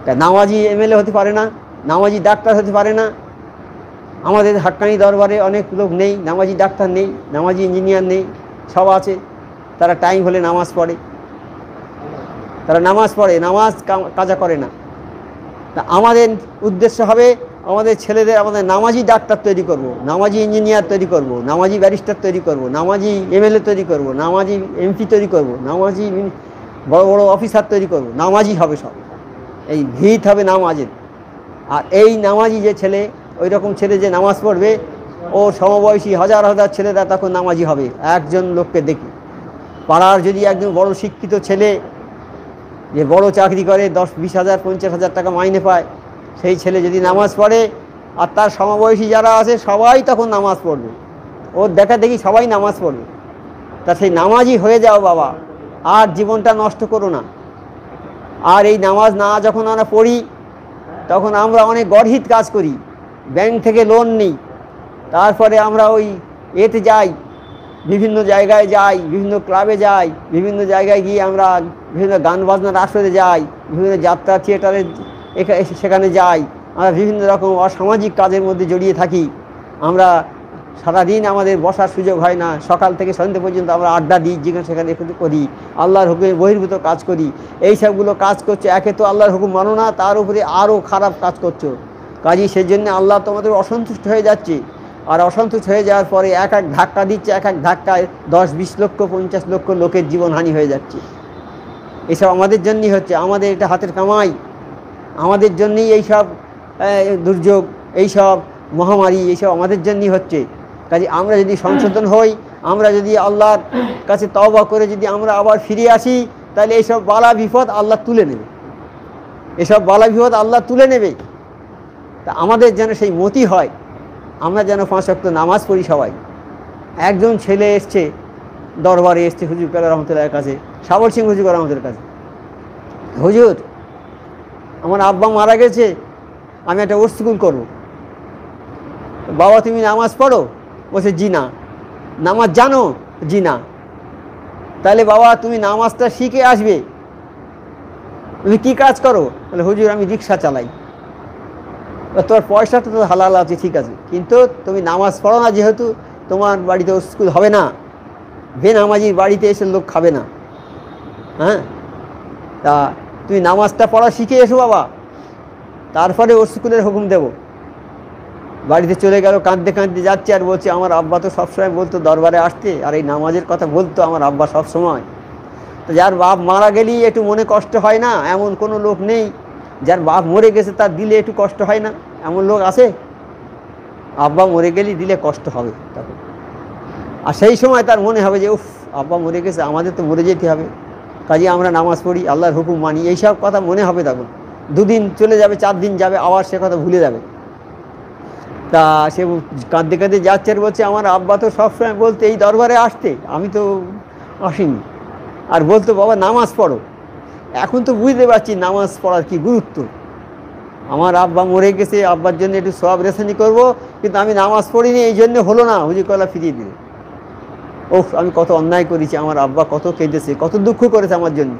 তা নামাজি এমএলএ হতে পারে না, নামাজি ডাক্তার হতে পারে না। আমাদের হাক্কানি দরবারে অনেক লোক নেই, নামাজি ডাক্তার নেই, নামাজি ইঞ্জিনিয়ার নেই, সব আছে। তারা টাইম হলে নামাজ পড়ে, তারা নামাজ পড়ে, নামাজ কাজা করে না। তা আমাদের উদ্দেশ্য হবে আমাদের ছেলেদের আমাদের নামাজি ডাক্তার তৈরি করব, নামাজি ইঞ্জিনিয়ার তৈরি করব, নামাজি ব্যারিস্টার তৈরি করব, নামাজি এমএলএ তৈরি করব, নামাজি এমপি তৈরি করব, নামাজি বড় বড় অফিসার তৈরি করব। নামাজি হবে সব, এই ভিত হবে নামাজের। আর এই নামাজি যে ছেলে, ওই রকম ছেলে যে নামাজ পড়বে, ওর সমবয়সী হাজার হাজার ছেলেরা তখন নামাজি হবে। একজন লোককে দেখি, পাড়ার যদি একজন বড় শিক্ষিত ছেলে যে বড় চাকরি করে 10-20,000 50,000 টাকা মাইনে পায়, সেই ছেলে যদি নামাজ পড়ে আর তার সমবয়সী যারা আছে সবাই তখন নামাজ পড়বে, ওর দেখা দেখি সবাই নামাজ পড়বে। তা সেই নামাজি হয়ে যাও বাবা, আর জীবনটা নষ্ট করো না। আর এই নামাজ না যখন আমরা পড়ি তখন আমরা অনেক গর্হিত কাজ করি, ব্যাংক থেকে লোন নিই, তারপরে আমরা ওই এতে যাই, বিভিন্ন জায়গায় যাই, বিভিন্ন ক্লাবে যাই, বিভিন্ন জায়গায় গিয়ে আমরা বিভিন্ন গান বাজনার আসরে যাই, বিভিন্ন যাত্রা থিয়েটারে সেখানে যাই, আমরা বিভিন্ন রকম অসামাজিক কাজের মধ্যে জড়িয়ে থাকি। আমরা সারাদিন আমাদের বসার সুযোগ হয় না, সকাল থেকে সন্ধ্যে পর্যন্ত আমরা আড্ডা দিই, যেখানে সেখানে করি, আল্লাহর হুকুমে বহির্ভূত কাজ করি। এই সবগুলো কাজ করছো, একে তো আল্লাহর হুকুম মানো না, তার উপরে আরও খারাপ কাজ করছো। কাজেই সেই জন্য আল্লাহ তোমাদের অসন্তুষ্ট হয়ে যাচ্ছে। আর অসন্তুষ্ট হয়ে যাওয়ার পরে এক এক ধাক্কা দিচ্ছে, এক এক ধাক্কায় 10-20 লক্ষ 50 লক্ষ লোকের জীবনহানি হয়ে যাচ্ছে। এসব আমাদের জন্যই হচ্ছে, আমাদের এটা হাতের কামাই, আমাদের জন্যই এইসব দুর্যোগ, এইসব মহামারী, এইসব আমাদের জন্যই হচ্ছে। কাজে আমরা যদি সংশোধন হই, আমরা যদি আল্লাহর কাছে তওবা করে যদি আমরা আবার ফিরে আসি, তাহলে এইসব বালা বিপদ আল্লাহ তুলে নেবে, এসব বালা বিপদ আল্লাহ তুলে নেবে। তা আমাদের যেন সেই মতি হয়, আমরা যেন 5 ওয়াক্ত নামাজ পড়ি সবাই। একজন ছেলে এসছে, দরবারে এসছে হুজুর কালা রহমতুল্লাহের কাছে, সাবর সিং হুজুর রহমতুল্লাহের কাছে, হুজুর আমার আব্বা মারা গেছে, আমি একটা ওর স্কুল করবো। বাবা তুমি নামাজ পড়ো? বলছে জি না। নামাজ জানো? জি না। তাহলে বাবা তুমি নামাজটা শিখে আসবে, তুমি কী কাজ করো? বলে হুজুর আমি রিক্সা চালাই। তোর পয়সাটা তো হালাল আছে, ঠিক আছে, কিন্তু তুমি নামাজ পড়ো না, যেহেতু তোমার বাড়িতে স্কুল হবে না, বেনামাজির বাড়িতে এসে লোক খাবে না। হ্যাঁ, তা তুমি নামাজটা পড়া শিখে এসো বাবা, তারপরে ওর স্কুলের হুকুম দেবো। বাড়িতে চলে গেল, কাঁদতে কাঁদতে যাচ্ছে, আর বলছে আমার আব্বা তো সবসময় বলতো দরবারে আসতে, আর এই নামাজের কথা বলতো আমার আব্বা সবসময়। তো যার বাপ মারা গেলেই একটু মনে কষ্ট হয় না, এমন কোনো লোক নেই যার বাপ মরে গেছে তার দিলে একটু কষ্ট হয় না, এমন লোক আছে? আব্বা মরে গেলেই দিলে কষ্ট হবে তখন। আর সেই সময় তার মনে হবে যে উফ আব্বা মরে গেছে, আমাদের তো মরে যেতে হবে, কাজে আমরা নামাজ পড়ি, আল্লাহর হুকুম মানি, এইসব কথা মনে হবে তখন। 2 দিন চলে যাবে, 4 দিন যাবে, আবার সে কথা ভুলে যাবে। তা সে কাঁদতে কাঁদতে যাচ্ছে, আর বলছে আমার আব্বা তো সবসময় বলতো এই দরবারে আসতে, আমি তো আসিনি, আর বলতো বাবা নামাজ পড়ো। এখন তো বুঝতে পারছি নামাজ পড়ার কি গুরুত্ব। আমার আব্বা মরে গেছে, আব্বার জন্য একটু সওয়াব রেসানি করবো, কিন্তু আমি নামাজ পড়িনি, এই জন্য হলো না, হুজুর কলা ফিরিয়ে দিল। ওহ আমি কত অন্যায় করেছি, আমার আব্বা কত কেঁদেছে, কত দুঃখ করেছে আমার জন্য।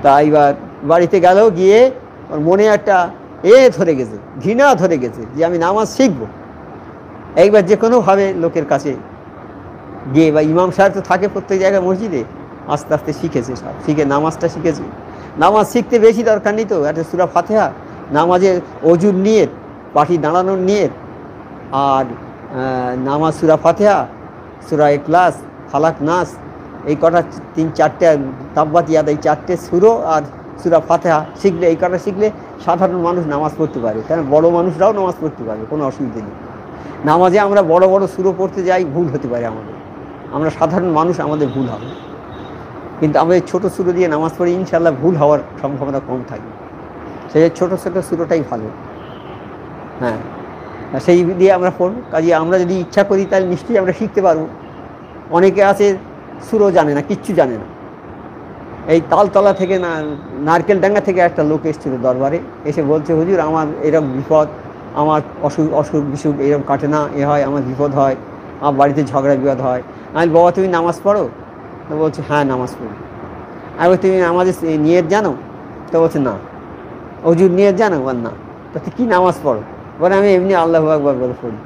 তা এইবার বাড়িতে গেল, গিয়ে ওর মনে একটা ধরে গেছে, ঘৃণা ধরে গেছে যে আমি নামাজ শিখবো। একবার যে কোনোভাবে লোকের কাছে গিয়ে, বা ইমাম সাহেব তো থাকে প্রত্যেক জায়গায় মসজিদে, আস্তে আস্তে শিখেছে, সব শিখে নামাজটা শিখেছে। নামাজ শিখতে বেশি দরকার নেই তো, একটা সূরা ফাতিহা, নামাজের অজুর নিয়ত, পাটি দাঁড়ানোর নিয়ত, আর নামাজ সূরা ফাতিহা, সূরা ইখলাস, ফালাক, নাস, এই কটা 3-4টে তাব্বাত ইয়াদ, এই 4টে সূরা আর সূরা ফাতিহা শিখলে, এই কটা শিখলে সাধারণ মানুষ নামাজ পড়তে পারে। কারণ বড় মানুষরাও নামাজ পড়তে পারবে, কোনো অসুবিধা নেই। নামাজে আমরা বড় বড় সূরা পড়তে যাই, ভুল হতে পারে আমাদের, আমরা সাধারণ মানুষ, আমাদের ভুল হবে। কিন্তু আমরা এই ছোটো সূরা দিয়ে নামাজ পড়ি, ইনশাআল্লাহ ভুল হওয়ার সম্ভাবনা কম থাকে। সেই ছোটো ছোটো সূরাটাই ভালো। হ্যাঁ, সেই দিয়ে আমরা পড়ব। কাজে আমরা যদি ইচ্ছা করি তাহলে নিশ্চয়ই আমরা শিখতে পারবো। অনেকে আছে সূরা জানে না, কিচ্ছু জানে না। এই তালতলা থেকে, নারকেল ডাঙ্গা থেকে একটা লোক এসেছিল দরবারে, এসে বলছে হুজুর আমার এরকম বিপদ, আমার অসুখ বিসুখ এরকম কাটে না, এ হয়, আমার বিপদ হয়, আমার বাড়িতে ঝগড়া বিবাদ হয়। আমি বাবা তুমি নামাজ পড়ো? তো বলছে হ্যাঁ নামাজ পড়ি। আর তুমি আমাদের নিয়ত জানো? তো বলছে না। অজুর নিয়ত জানো? বল না। তো কী নামাজ পড়ো? বলে আমি এমনি আল্লাহু আকবার বলে পড়ি।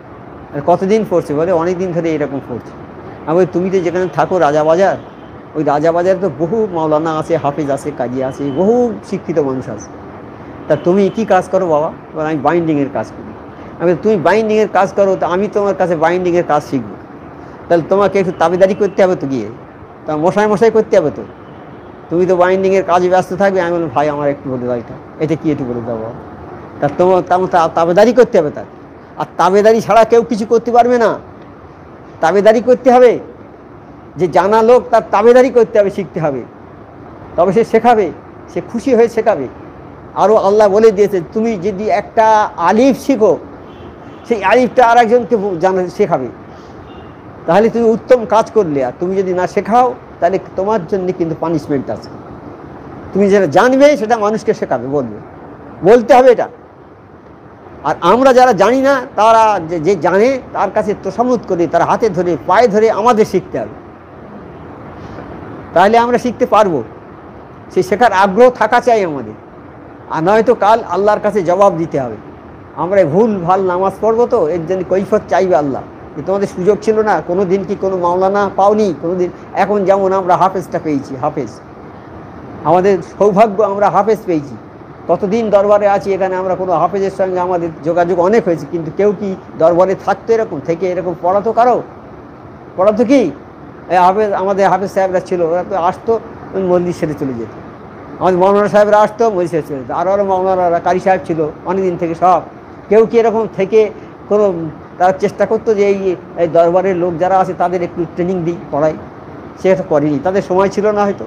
আর কতদিন পড়ছে? বলে অনেক দিন ধরে এরকম পড়ছি। আমি তুমি তো যেখানে থাকো রাজাবাজার, ওই রাজাবাজারে তো বহু মাওলানা আছে, হাফিজ আছে, কাজী আছে, বহু শিক্ষিত মানুষ আছে। তা তুমি কি কাজ করো বাবা? বলে আমি বাইন্ডিংয়ের কাজ করি। আমি তুমি বাইন্ডিংয়ের কাজ করো, তো আমি তোমার কাছে বাইন্ডিংয়ের কাজ শিখবো। তাহলে তোমাকে একটু তাবেদারি করতে হবে তো, গিয়ে তা মশাই করতে হবে তো, তুমি তো বাইন্ডিংয়ের কাজে ব্যস্ত থাকবে। আমি বললাম ভাই আমার একটু বলে দাও, এটা কি একটু বলে দাও। তা তোমার তাবেদারি করতে হবে তার। আর তাবেদারি ছাড়া কেউ কিছু করতে পারবে না। তাবেদারি করতে হবে, যে জানা লোক তার তাবেদারি করতে হবে, শিখতে হবে, তবে সে শেখাবে, সে খুশি হয়ে শেখাবে। আরও আল্লাহ বলে দিয়েছে, তুমি যদি একটা আলিফ শিখো, সেই আলিফটা আর একজনকে শেখাবে, তাহলে তুমি উত্তম কাজ করলে। আর তুমি যদি না শেখাও, তাহলে তোমার জন্য কিন্তু পানিশমেন্ট আছে। তুমি যেটা জানবে সেটা মানুষকে শেখাবে, বলতে হবে এটা। আর আমরা যারা জানি না, তারা যে জানে তার কাছে তোষামত করে, তার হাতে ধরে পায়ে ধরে আমাদের শিখতে হবে, তাহলে আমরা শিখতে পারবো। সেই শেখার আগ্রহ থাকা চাই আমাদের, আর নয়তো কাল আল্লাহর কাছে জবাব দিতে হবে। আমরা ভুল ভাল নামাজ পড়বো, তো এর জন্য কৈফিয়ত চাইবে আল্লাহ, যে তোমাদের সুযোগ ছিল না, কোনো দিন কি কোনো মাওলানা পাওনি কোনো দিন। এখন যেমন আমরা হাফেজটা পেয়েছি, হাফেজ আমাদের সৌভাগ্য, আমরা হাফেজ পেয়েছি। কতদিন দরবারে আছি এখানে, আমরা কোনো হাফেজের সঙ্গে আমাদের যোগাযোগ অনেক হয়েছে, কিন্তু কেউ কি দরবারে থাকতো এরকম থেকে এরকম পড়াতো? পড়াতো কি হাফেজ? আমাদের হাফেজ সাহেবরা ছিল, ওরা তো আসতো মন্দির সেরে চলে যেত। আমাদের মৌলানা সাহেবরা আসতো, মন্দির সেরে চলে যেত। আরও মৌলানারা, কারি সাহেব ছিল অনেকদিন থেকে, সব কেউ কি এরকম থেকে কোনো তারা চেষ্টা করতো যে এই দরবারের লোক যারা আছে তাদের একটু ট্রেনিং দিই, পড়াই? সেটা করেনি, তাদের সময় ছিল না, হয়তো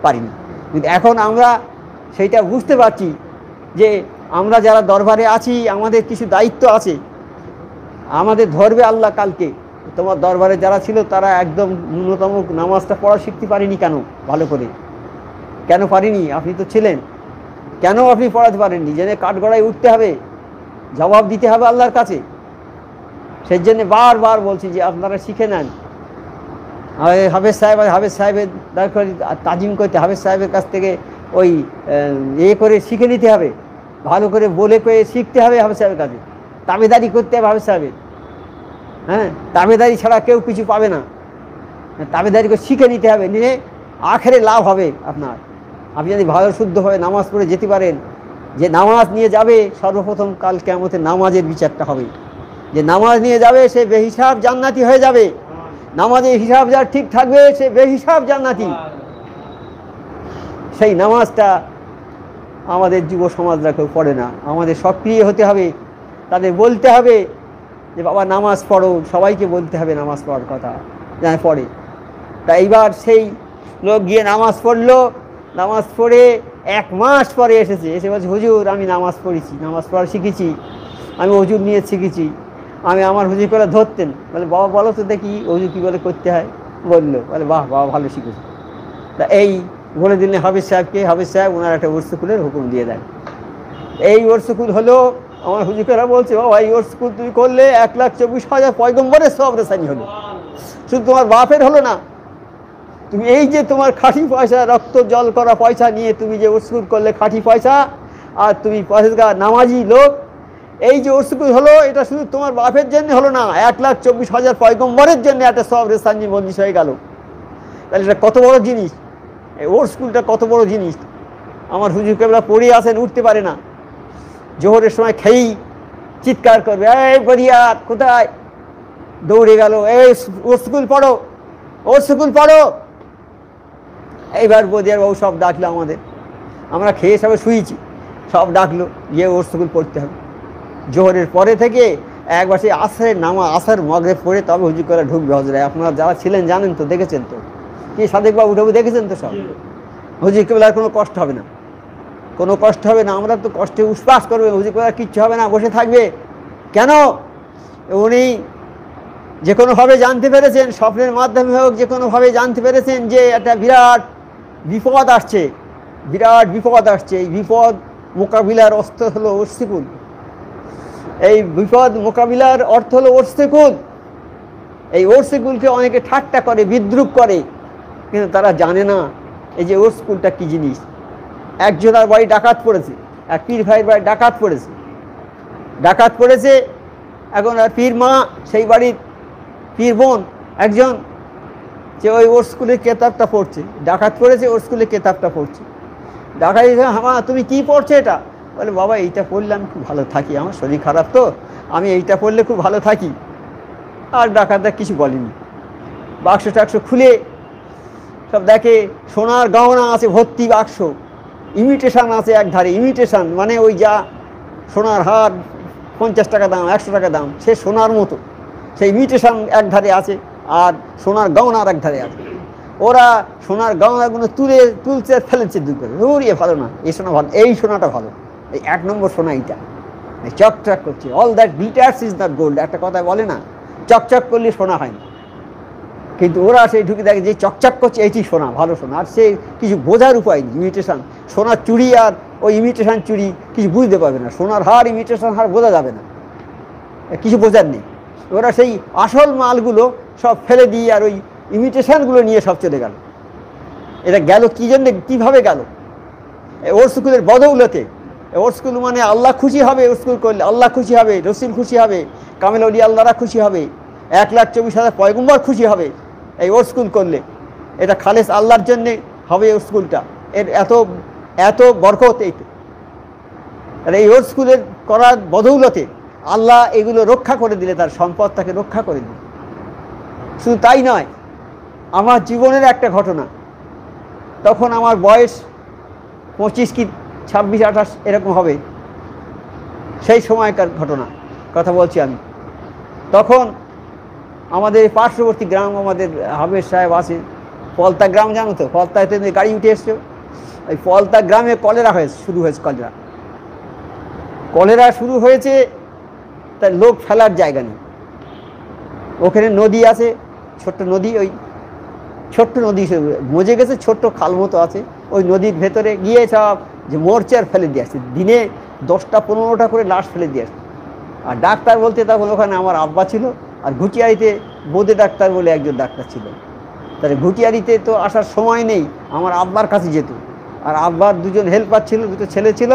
পারিনি। কিন্তু এখন আমরা সেইটা বুঝতে পারছি যে আমরা যারা দরবারে আছি, আমাদের কিছু দায়িত্ব আছে, আমাদের ধরবে আল্লাহ কালকে। তোমার দরবারে যারা ছিল তারা একদম ন্যূনতম নামাজটা পড়া শিখতে পারেনি কেন? ভালো করে কেন পারিনি? আপনি তো ছিলেন, কেন আপনি পড়াতে পারেননি? জেনে কাঠগড়ায় উঠতে হবে, জবাব দিতে হবে আল্লাহর কাছে। সেই জন্যে বারবার বলছি যে আপনারা শিখে নেন। হাফেজ সাহেবের দরকার তাজিম করতে, হাফেজ সাহেবের কাছ থেকে ওই করে শিখে নিতে হবে, ভালো করে বলে করে শিখতে হবে হাফেজ সাহেবের কাছে, তাবেদারি করতে হবে হাফেজ সাহেবের। হ্যাঁ, তাবেদারি ছাড়া কেউ কিছু পাবে না, তাবেদারি করে শিখে নিতে হবে, নিয়ে আখেরে লাভ হবে আপনার। আপনি যদি ভালো শুদ্ধভাবে নামাজ পড়ে যেতে পারেন, যে নামাজ নিয়ে যাবে সর্বপ্রথম কাল কিয়ামতে নামাজের বিচারটা হবে। যে নামাজ নিয়ে যাবে সে বেহিসাব জান্নাতি হয়ে যাবে, নামাজের হিসাব যার ঠিক থাকবে সে বেহিসাব জান্নাতি। সেই নামাজটা আমাদের যুব সমাজরা কেউ পড়ে না। আমাদের সক্রিয় হতে হবে, তাদের বলতে হবে যে বাবা নামাজ পড়ো, সবাইকে বলতে হবে নামাজ পড়ার কথা, যেন পড়ে। তা এইবার সেই লোক গিয়ে নামাজ পড়লো, নামাজ পড়ে 1 মাস পরে এসে বলছে, হুজুর আমি নামাজ পড়েছি, নামাজ পড়া শিখেছি, আমি ওজুর নিয়ে শিখেছি। আমি আমার হুজুর করে ধরতেন, বলে বাবা বলো তো দেখি ওজু কী বলে করতে হয়। বললো, বলে বাহ বাবা ভালো শিখেছি। তা এই বলে দিলেন হাফেজ সাহেবকে, হাফেজ সাহেব ওনার একটা ওর স্কুলের হুকুম দিয়ে দেন। এই ওর স্কুল হলো, আমার হুজুরেরা বলছে বাবা এই ওর স্কুল তুমি করলে 1,24,000 পয়গম্বরের সব রেসানি হলো। শুধু তোমার বাপের হলো না, তুমি এই যে তোমার খাঁটি পয়সা, রক্ত জল করা পয়সা নিয়ে তুমি যে ওর স্কুল করলে খাঁটি পয়সা, আর তুমি পয়সা নামাজি লোক, এই যে ওর স্কুল হলো, এটা শুধু তোমার বাপের জন্য হলো না, 1,24,000 পয়গম্বরের জন্য একটা সব রেসানি মঞ্জিস হয়ে গেল। তাহলে এটা কত বড় জিনিস, ওর স্কুলটা কত বড় জিনিস। আমার হুজুর কেবলা পড়ে আসেন, উঠতে পারে না, জোহরের সময় খেয়েই চিৎকার করবে, এই বরিয়াত কোথায়, দৌড়ে গেল, এই ওর স্কুল পড়ো, ওর স্কুল পড়ো। এইবার বদিয়ার বাবু সব ডাকলো আমাদের, আমরা খেয়ে সবাই শুয়েছি, সব ডাকলো, গিয়ে ওর স্কুল পড়তে হবে। জোহরের পরে থেকে একবার সেই আসার মগরে পড়ে তবে হুজুর করে ঢুকবে হজরায়। আপনারা যারা ছিলেন জানেন তো, দেখেছেন তো, কি সাদেক বাবু ঢুকবে দেখেছেন তো সব। হুজুর কেবল আর কোনো কষ্ট হবে না, কোনো কষ্ট হবে না, আমরা তো কষ্টে উৎপাস করবে, হুজুর কেবল কিচ্ছু হবে না, বসে থাকবে। কেন? উনি যে কোনোভাবে জানতে পেরেছেন, স্বপ্নের মাধ্যমে হোক যে কোনোভাবে জানতে পেরেছেন যে একটা বিরাট বিপদ আসছে, বিরাট বিপদ আসছে। এই বিপদ মোকাবিলার অস্ত্র হলো ওরসিকুল, এই বিপদ মোকাবিলার অর্থ হলো ওরসিকুল। এই ওরসিকুলকে অনেকে ঠাট্টা করে, বিদ্রুপ করে, কিন্তু তারা জানে না এই যে ওর স্কুলটা কী জিনিস। একজনের বাড়ি ডাকাত পড়েছে, এক পীর ভাইয়ের বাড়ি ডাকাত পড়েছে। এখন আর পীর মা, সেই বাড়ির পীর বোন একজন, যে ওর স্কুলের কেতাবটা পড়ছে, ডাকাত পড়েছে, ওর স্কুলের কেতাবটা পড়ছে। ডাকাত, হ্যাঁ তুমি কী পড়ছো এটা? বলে বাবা এইটা পড়লে আমি খুব ভালো থাকি, আমার শরীর খারাপ তো, আমি এইটা পড়লে খুব ভালো থাকি। আর ডাকাতটা কিছু বলেনি। বাক্স টাক্স খুলে সব দেখে, সোনার গহনা আছে ভর্তি বাক্স, ইমিটেশান আছে একধারে, ইমিটেশান মানে ওই যা সোনার হার 50 টাকা দাম, 100 টাকা দাম, সে সোনার মতো। সেই ইমিটেশন এক ধারে আছে আর সোনার গহনার এক ধারে আছে। ওরা সোনার গহনাগুলো তুলছে ফেলেছে দূর করে, এ ভালো না, এই সোনা ভালো, এই সোনাটা ভালো, এই 1 নম্বর সোনা এইটা, চকচক করছে। All that glitters is not gold, একটা কথা বলে না, চকচক করলে সোনা হয় না। কিন্তু ওরা সেই ঢুকে দেখে যে চকচক করছে এইটি সোনা, ভালো সোনা। আর সে কিছু বোঝার উপায় নেই। ইমিটেশন সোনার চুড়ি আর ওই ইমিটেশন চুড়ি কিছু বুঝতে পারবে না, সোনার হার ইমিটেশন হার বোঝা যাবে না, কিছু বোঝার নেই। ওরা সেই আসল মালগুলো সব ফেলে দিয়ে আর ওই ইমিটেশনগুলো নিয়ে সব চলে গেল। এটা গেল কী জন্যে, কীভাবে গেল? ওর স্কুলের বদৌলতে। ওর স্কুল মানে আল্লাহ খুশি হবে, ওর স্কুল করলে আল্লাহ খুশি হবে, রসুল খুশি হবে, কামেল অলি আল্লাহরা খুশি হবে, 1,24,000 পয়গম্বর খুশি হবে এই ওর স্কুল করলে। এটা খালেস আল্লাহর জন্যে হবে ওর স্কুলটা, এর এত এত বরকত এইতে। আর এই ওর স্কুলের করার বদৌলতে আল্লাহ এগুলো রক্ষা করে দিলে, তার সম্পদ তাকে রক্ষা করে দিল। শুধু তাই নয়, আমার জীবনের একটা ঘটনা, তখন আমার বয়স 25 কি 26-28 এরকম হবে, সেই সময়কার ঘটনা কথা বলছি আমি। তখন আমাদের পার্শ্ববর্তী গ্রাম, আমাদের হাবের সাহেব আছে, পলতা গ্রাম, জানো তো? পলতায় তো গাড়ি উঠে এসছো। ওই পলতা গ্রামে কলেরা শুরু হয়েছে। কলেরা শুরু হয়েছে, তার লোক ফেলার জায়গা নেই। ওখানে নদী আছে, ছোট্ট নদী, ওই ছোট্ট নদী মজে গেছে, ছোট্ট খাল মতো আছে, ওই নদীর ভেতরে গিয়ে সব যে মোর্চার ফেলে দিয়ে আসছে, দিনে 10টা-15টা করে লাশ ফেলে দিয়ে আসছে। আর ডাক্তার বলতে তখন ওখানে আমার আব্বা ছিল, আর ঘুটিয়ারিতে বোদে ডাক্তার বলে একজন ডাক্তার ছিল। তাহলে ঘুটিয়ারিতে তো আসার সময় নেই, আমার আব্বার কাছে যেত। আর আব্বার 2জন হেল্পার ছিল, 2টো ছেলে ছিল,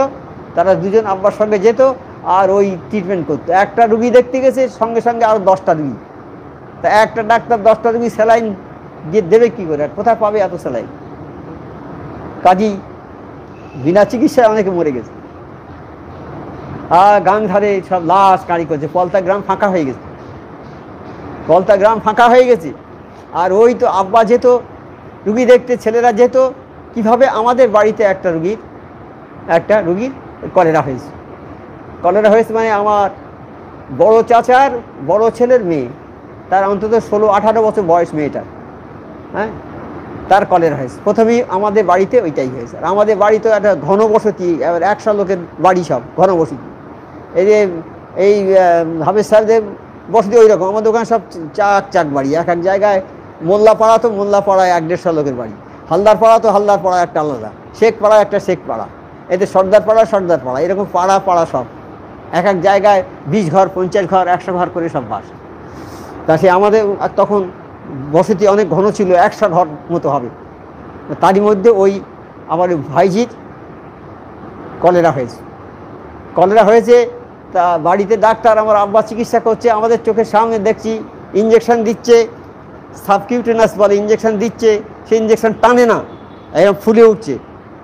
তারা 2জন আব্বার সঙ্গে যেত আর ওই ট্রিটমেন্ট করতো। একটা রুগী দেখতে গেছে, সঙ্গে সঙ্গে আরও 10টা রুগী। তা একটা ডাক্তার 10টা রুগী স্যালাইন দিয়ে দেবে কী করে, আর কোথায় পাবে এত স্যালাইন? কাজী বিনা চিকিৎসায় অনেকে মরে গেছে। আর গান ধারে সব লাশ কাঁড়ি করছে, পলতা গ্রাম ফাঁকা হয়ে গেছে, পলতা গ্রাম ফাঁকা হয়ে গেছে। আর ওই তো আব্বা যেত রুগী দেখতে, ছেলেরা যেত। কিভাবে? আমাদের বাড়িতে একটা রুগীর কলেরা হয়েছে। কলেরা হয়েছে মানে আমার বড় চাচার বড় ছেলের মেয়ে, তার অন্তত 16-18 বছর বয়স মেয়েটার, হ্যাঁ, তার কলেরা হয়েছে। প্রথমেই আমাদের বাড়িতে ওইটাই হয়েছে। আর আমাদের বাড়ি তো একটা ঘনবসতি, এবার 100 লোকের বাড়ি, সব ঘনবসতি। এই যে এই হাবেজ সাহেবদের বসতি ওই রকম, আমাদের ওখানে সব চাক বাড়ি, এক এক জায়গায়। মোল্লাপাড়া তো মোল্লাপাড়ায় 100-150 লোকের বাড়ি, হালদার পাড়া তো হালদার পাড়া একটা আলাদা, শেখ পাড়া একটা শেখ পাড়া, এতে সর্দার পাড়া, এরকম পাড়া সব এক এক জায়গায় 20 ঘর, 50 ঘর, 100 ঘর করে সব বাস। তা সে আমাদের তখন বসতি অনেক ঘন ছিল, 100 ঘর মতো হবে। তারই মধ্যে ওই আমার ভাইজির কলেরা হয়েছে। তা বাড়িতে ডাক্তার, আমার আব্বা চিকিৎসা করছে, আমাদের চোখের সামনে দেখছি ইঞ্জেকশন দিচ্ছে, সাবকিউটেনাস বলে, ইঞ্জেকশন দিচ্ছে। সেই ইঞ্জেকশন টানে না, এরকম ফুলে উঠছে।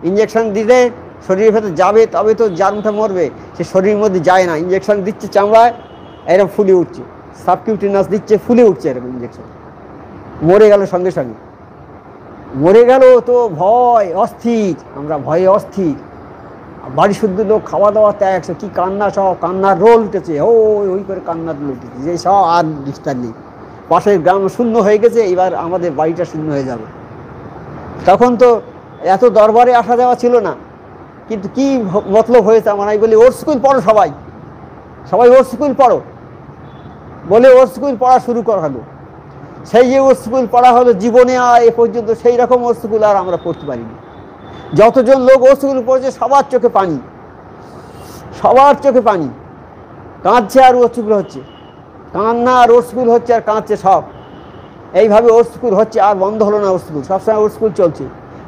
ইঞ্জেকশন দিলে শরীরের ভেতর যাবে, তবে তো জানটা মরবে, সে শরীরের মধ্যে যায় না। ইঞ্জেকশন দিচ্ছে চামড়ায়, এরকম ফুলে উঠছে, সাবকিউটেনাস দিচ্ছে, ফুলে উঠছে এরকম ইঞ্জেকশন। মরে গেল সঙ্গে সঙ্গে, মরে গেল। তো ভয় অস্থির, আমরা ভয়ে অস্থির। বাড়ি শুদ্ধ লোক খাওয়া দাওয়া ত্যাগ, কি কান্না, সব কান্নার রোল উঠেছে, ওই করে কান্নার রোল উঠেছে, যে সব আর বিস্তার নেই। পাশের গ্রাম শূন্য হয়ে গেছে, এবার আমাদের বাড়িটা শূন্য হয়ে যাবে। তখন তো এত দরবারে আসা যাওয়া ছিল না, কিন্তু কি মতলব হয়েছে আমার, আমি বলি ওর স্কুল পড়ো, সবাই ওর স্কুল পড়ো বলে ওর স্কুল পড়া শুরু করা হলো। সেই যে ওর স্কুল পড়া হলো, জীবনে আর এ পর্যন্ত সেই রকম ওর স্কুল আর আমরা পড়তে পারিনি। যতজন লোক ওর স্কুল পড়ছে সবার চোখে পানি, কাঁদছে আর ওর স্কুল হচ্ছে, কান্না আর ওর স্কুল হচ্ছে আর কাঁদছে, সব এইভাবে ওর স্কুল হচ্ছে। আর বন্ধ হলো না ওর স্কুল, সবসময় ওর স্কুল চলছে।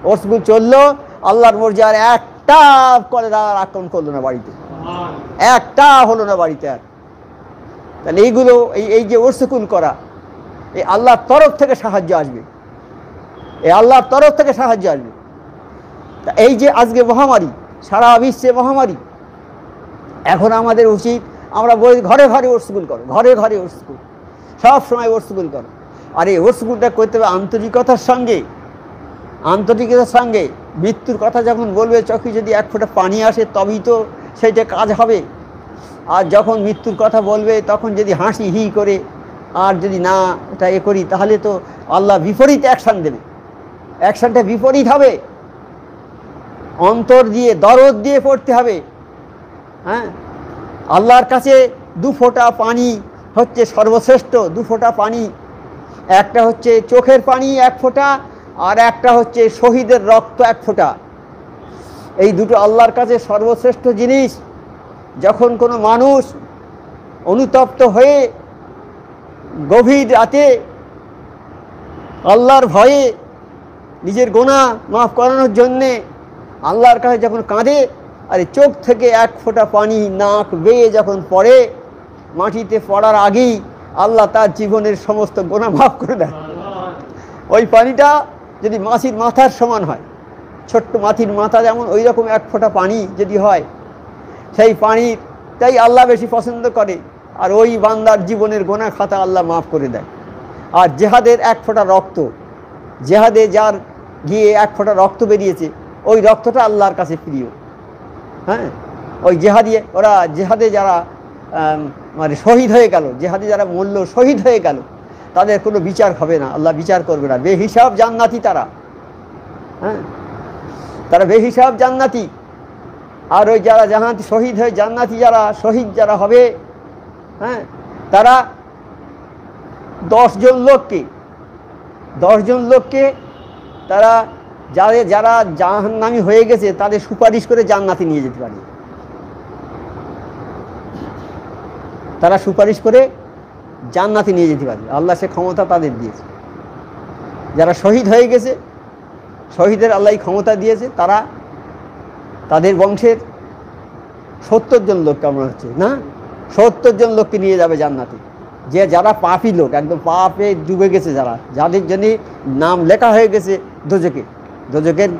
ওর স্কুল চললো, আল্লাহর মর্জি। আর একটা কলেরা আক্রমণ করলো না বাড়িতে, একটা হলো না বাড়িতে আর। তাহলে এইগুলো, এই যে ওর স্কুল করা, এই আল্লাহর তরফ থেকে সাহায্য আসবে, তা এই যে আজকে মহামারী, সারা বিশ্বে মহামারী, এখন আমাদের উচিত আমরা বলি ঘরে ঘরে ওর স্কুল করো, ঘরে ঘরে ওর স্কুল, সব সময় ওর স্কুল করো। আর এই ওর স্কুলটা করতে হবে আন্তরিকতার সঙ্গে। মৃত্যুর কথা যখন বলবে, চোখে যদি 1 ফোঁটা পানি আসে তবেই তো সেইটা কাজ হবে। আর যখন মৃত্যুর কথা বলবে তখন যদি হাসি হি করে আর যদি না এটা এ করি তাহলে তো আল্লাহ বিপরীত অ্যাকশান দেবে, অ্যাকশানটা বিপরীত হবে। অন্তর দিয়ে দরদ দিয়ে পড়তে হবে। হ্যাঁ, আল্লাহর কাছে 2 ফোঁটা পানি হচ্ছে সর্বশ্রেষ্ঠ। 2 ফোঁটা পানি, একটা হচ্ছে চোখের পানি 1 ফোঁটা, আর একটা হচ্ছে শহীদের রক্ত 1 ফোঁটা। এই দুটো আল্লাহর কাছে সর্বশ্রেষ্ঠ জিনিস। যখন কোনো মানুষ অনুতপ্ত হয়ে গভীর রাতে আল্লাহর ভয়ে নিজের গুনাহ মাফ করানোর জন্যে আল্লাহর কাছে যখন কাঁদে, আর চোখ থেকে 1 ফোঁটা পানি নাক বেয়ে যখন পড়ে, মাটিতে পড়ার আগেই আল্লাহ তার জীবনের সমস্ত গুনাহ মাফ করে দেয়। ওই পানিটা যদি মাছির মাথার সমান হয়, ছোট্ট মাছির মাথা যেমন, ওই রকম 1 ফোঁটা পানি যদি হয়, সেই পানিটাই আল্লাহ বেশি পছন্দ করে। আর ওই বান্দার জীবনের গুনাহ খাতা আল্লাহ মাফ করে দেয়। আর জেহাদের 1 ফোঁটা রক্ত, জেহাদে যার গিয়ে 1 ফোঁটা রক্ত বেরিয়েছে, ওই রক্তটা আল্লাহর কাছে প্রিয়। হ্যাঁ, ওই ওরা জেহাদে যারা মানে শহীদ হয়ে গেল, জেহাদে যারা মূল্য শহীদ হয়ে গেল, তাদের কোনো বিচার হবে না, আল্লাহ বিচার করবে না। বেহিসাব জান্নাতি তারা। হ্যাঁ, তারা বেহিসাব জান্নাতি। আর ওই যারা জান্নাতি শহীদ হয়ে জান্নাতি যারা শহীদ যারা হবে, হ্যাঁ, তারা 10 জন লোককে তারা যারা জাহান্নামী হয়ে গেছে তাদের সুপারিশ করে জান্নাতে নিয়ে যেতে পারে। তারা সুপারিশ করে জান্নাতে নিয়ে যেতে পারে, আল্লাহ সে ক্ষমতা তাদের দিয়েছে। যারা শহীদ হয়ে গেছে, শহীদের আল্লাহ ক্ষমতা দিয়েছে, তারা তাদের বংশের 70 জন লোক কেমন হচ্ছে না, 70 জন লোককে নিয়ে যাবে জান্নাতে। যারা পাপী লোক, একদম পাপে ডুবে গেছে, যাদের জন্য নাম লেখা হয়ে গেছে দোজখের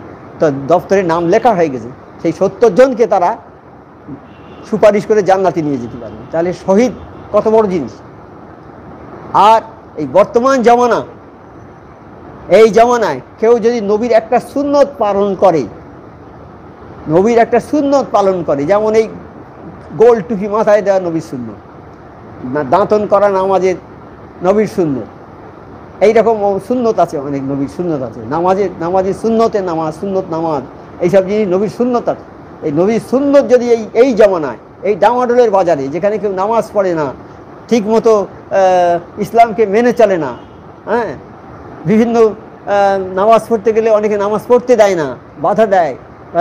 দপ্তরে নাম লেখা হয়ে গেছে, সেই 70 জনকে তারা সুপারিশ করে জান্নাতে নিয়ে যেতে পারবে। তাহলে শহীদ কত বড় জিনিস। আর এই বর্তমান জামানা, এই জামানায় কেউ যদি নবীর একটা সুন্নত পালন করে, নবীর একটা সুন্নত পালন করে, যেমন এই গোল টুপি মাথায় দেওয়া নবীর সুন্নত, দাঁতন করা নামাজের নবীর সুন্নত, এইরকম সুন্নত আছে, অনেক নবীর সুন্নত আছে। নামাজের সুন্নতে নামাজ, সুন্নত নামাজ, এইসব জিনিস নবীর সুন্নত আছে। এই নবীর সুন্নত যদি এই জামানায়, এই ডামাডোলের বাজারে, যেখানে কেউ নামাজ পড়ে না, ঠিক মতো ইসলামকে মেনে চলে না, হ্যাঁ, বিভিন্ন নামাজ পড়তে গেলে অনেকে নামাজ পড়তে দেয় না, বাধা দেয়,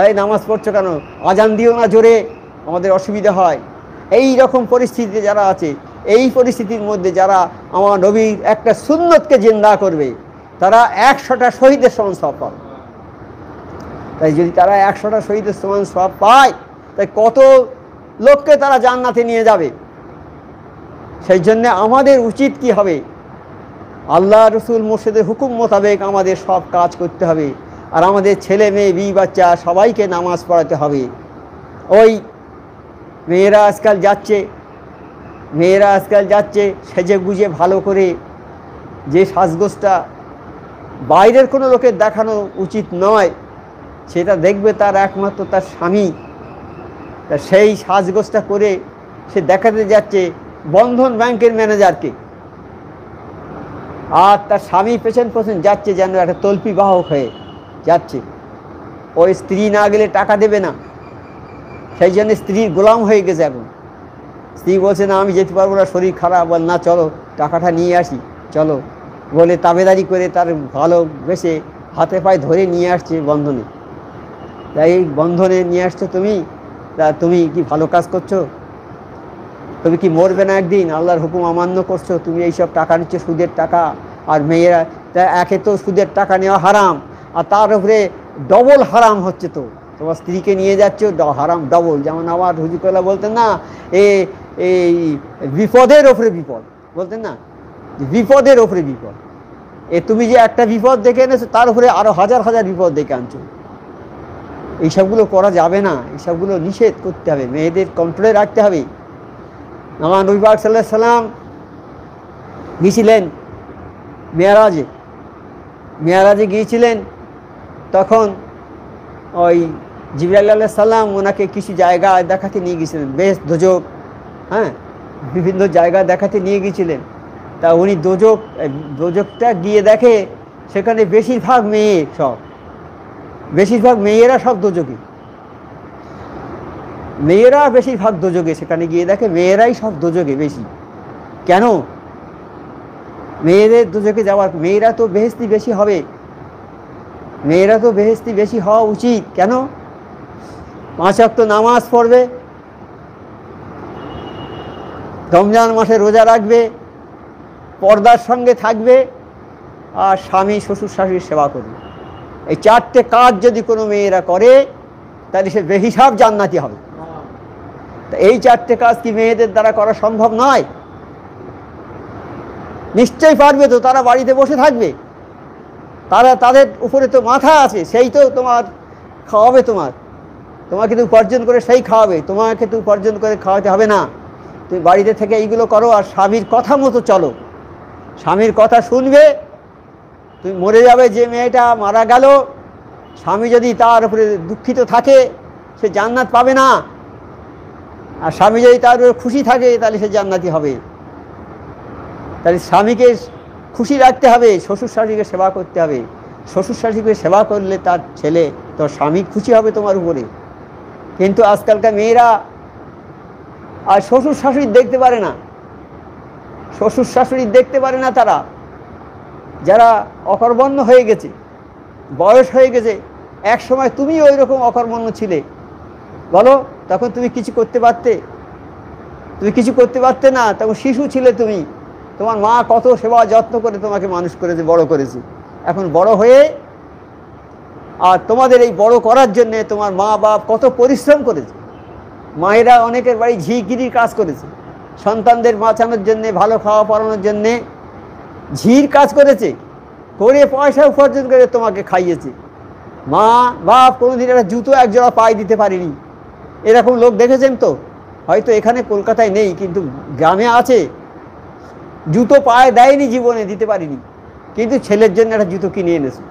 এই নামাজ পড়ছো কেন, আজান দিও না জোরে, আমাদের অসুবিধা হয়। এই রকম পরিস্থিতিতে যারা আছে, এই পরিস্থিতির মধ্যে যারা আমার নবীর একটা সুন্নতকে জিন্দা করবে, তারা 100টা শহীদের সমান সওয়াব পাবে। তাই যদি তারা 100টা শহীদের সমান সওয়াব পায়, তাই কত লোককে তারা জান্নাতে নিয়ে যাবে। সেই জন্যে আমাদের উচিত কি হবে, আল্লাহ রসুল মুর্শিদের হুকুম মোতাবেক আমাদের সব কাজ করতে হবে। আর আমাদের ছেলে মেয়ে বি বাচ্চা সবাইকে নামাজ পড়াতে হবে। ওই মেয়েরা আজকাল যাচ্ছে সেজে গুজে ভালো করে, যে সাজগোজটা বাইরের কোনো লোকের দেখানো উচিত নয়, সেটা দেখবে তার একমাত্র তার স্বামী। তা সেই সাজগোজটা করে সে দেখাতে যাচ্ছে বন্ধন ব্যাংকের ম্যানেজারকে, আর তার স্বামী পেছন যাচ্ছে যেন একটা তল্পি বাহক হয়ে যাচ্ছে। ওই স্ত্রী না গেলে টাকা দেবে না, সেই জন্য স্ত্রীর গোলাম হয়ে গেছে এখন। স্ত্রী বলছে না আমি যেতে পারবো না, শরীর খারাপ, বল না চলো টাকাটা নিয়ে আসি, চলো বলে তাবেদারি করে তার ভালোবেসে হাতে পায়ে ধরে নিয়ে আসছে বন্ধনে। তাই এই বন্ধনে নিয়ে আসছো তুমি কি ভালো কাজ করছো? তুমি কি মরবে না একদিন? আল্লাহর হুকুম অমান্য করছো, তুমি এইসব টাকা নিচ্ছ, সুদের টাকা। আর মেয়েরা একে তো সুদের টাকা নেওয়া হারাম, আর তার উপরে ডবল হারাম হচ্ছে। তো তোমার স্ত্রীকে নিয়ে যাচ্ছ, হারাম ডবল। যেমন আমার হুজুরকলা বলতেন না, এই বিপদের ওপরে বিপদ বলতেন না, বিপদের ওপরে বিপদ। তুমি যে একটা বিপদ দেখে এনেছো, তার উপরে আরো হাজার হাজার বিপদ দেখে আনছো। এইসবগুলো করা যাবে না, এইসবগুলো নিষেধ করতে হবে, মেয়েদের কন্ট্রোলে রাখতে হবে। আমার নবী পাক সাল্লাল্লাহু আলাইহি সাল্লাম গিয়েছিলেন মেয়ারাজে গিয়েছিলেন, তখন ওই জিবরাইল আলাইহিস সালাম ওনাকে কিছু জায়গা দেখাতে নিয়ে গিয়েছিলেন, বেশ দোজক হ্যাঁ, বিভিন্ন জায়গা দেখাতে নিয়ে গিয়েছিলেন। তা উনি দোজকটা গিয়ে দেখে সেখানে বেশিরভাগ মেয়ে, বেশিরভাগ মেয়েরা সব দোজকে, মেয়েরা বেশিরভাগ দোজকে। সেখানে গিয়ে দেখে মেয়েরাই সব দোজকে বেশি। কেন? মেয়েদের দোজকে যাওয়ার, মেয়েরা তো বেহেশতি বেশি হবে, মেয়েরা তো বেহেশতি বেশি হওয়া উচিত। কেন? 5 ওয়াক্ত নামাজ পড়বে, রমজান মাসে রোজা রাখবে, পর্দার সঙ্গে থাকবে, আর স্বামী শ্বশুর শাশুড়ির সেবা করবে। এই 4টে কাজ যদি কোনো মেয়েরা করে তাহলে সে বেহিসাব জান্নাতি হবে। তা এই 4টে কাজ কি মেয়েদের দ্বারা করা সম্ভব নয়? নিশ্চয়ই পারবে। তো তারা বাড়িতে বসে থাকবে, তাদের উপরে তো মাথা আছে, সেই তো তোমার খাওয়াবে, তোমাকে তো উপার্জন করে সেই খাওয়াবে, তোমাকে তো উপার্জন করে খাওয়াতে হবে না। তুমি বাড়িতে থেকে এইগুলো করো আর স্বামীর কথা মতো চলো, স্বামীর কথা শুনবে। তুমি মরে যাবে, যে মেয়েটা মারা গেল স্বামী যদি তার উপরে দুঃখিত থাকে সে জান্নাত পাবে না, আর স্বামী যদি তার উপরে খুশি থাকে তাহলে সে জান্নাতি হবে। তাহলে স্বামীকে খুশি রাখতে হবে, শ্বশুর শাশুড়িকে সেবা করতে হবে। শ্বশুর শাশুড়িকে সেবা করলে তার ছেলে, তোর স্বামী খুশি হবে তোমার উপরে। কিন্তু আজকালকার মেয়েরা আর শ্বশুর শাশুড়ি দেখতে পারে না, শ্বশুর শাশুড়ি দেখতে পারে না। তারা যারা অকর্মণ্য হয়ে গেছে, বয়স হয়ে গেছে, এক সময় তুমি ওই রকম অকর্মণ্য ছিলে, বলো, তখন তুমি কিছু করতে পারতে? তুমি কিছু করতে পারতে না, তখন শিশু ছিলে তুমি। তোমার মা কত সেবা যত্ন করে তোমাকে মানুষ করেছে, বড় করেছে। এখন বড় হয়ে, আর তোমাদের এই বড় করার জন্যে তোমার মা বাপ কত পরিশ্রম করেছে। মায়েরা অনেকের বাড়ি ঝিগিরির কাজ করেছে, সন্তানদের বাঁচানোর জন্যে, ভালো খাওয়া পড়ানোর জন্যে ঝির কাজ করেছে, করে পয়সা উপার্জন করে তোমাকে খাইয়েছে। মা বাপ কোনোদিন একটা জুতো একজোড়া পায়ে দিতে পারেনি, এরকম লোক দেখেছেন তো? হয়তো এখানে কলকাতায় নেই, কিন্তু গ্রামে আছে। জুতো পায়ে দেয়নি, জীবনে দিতে পারিনি, কিন্তু ছেলের জন্য একটা জুতো কিনে এনেছে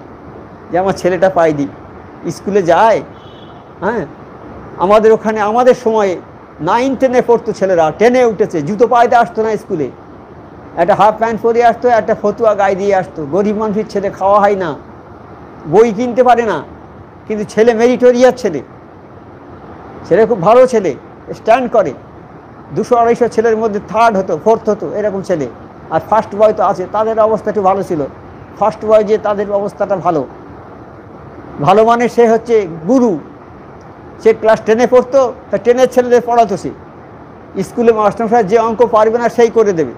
যে আমার ছেলেটা পায়ে দিই, স্কুলে যায়। হ্যাঁ, আমাদের ওখানে আমাদের সময়ে 9, 10-এ পড়তো ছেলেরা, 10-এ উঠেছে, জুতো পায়েতে আসতো না স্কুলে, একটা হাফ প্যান্ট পরে আসতো, একটা ফতুয়া গায়ে দিয়ে আসতো। গরিব মানুষের ছেলে, খাওয়া হয় না, বই কিনতে পারে না, কিন্তু ছেলে মেরিটোরিয়াস ছেলে, ছেলে খুব ভালো ছেলে, স্ট্যান্ড করে। 200-250 ছেলের মধ্যে 3rd হতো, 4th হতো, এরকম ছেলে। আর ফার্স্ট বয় তো আছে, তাদের অবস্থা একটু ভালো ছিল। ফার্স্ট বয় যে, তাদের অবস্থাটা ভালো, ভালো মানে সে হচ্ছে গুরু। সে ক্লাস 10-এ পড়তো, তা 10-এর ছেলেদের পড়াতো সে। স্কুলে মাস্টারমশাই যে অঙ্ক পারবে না সেই করে দেবে,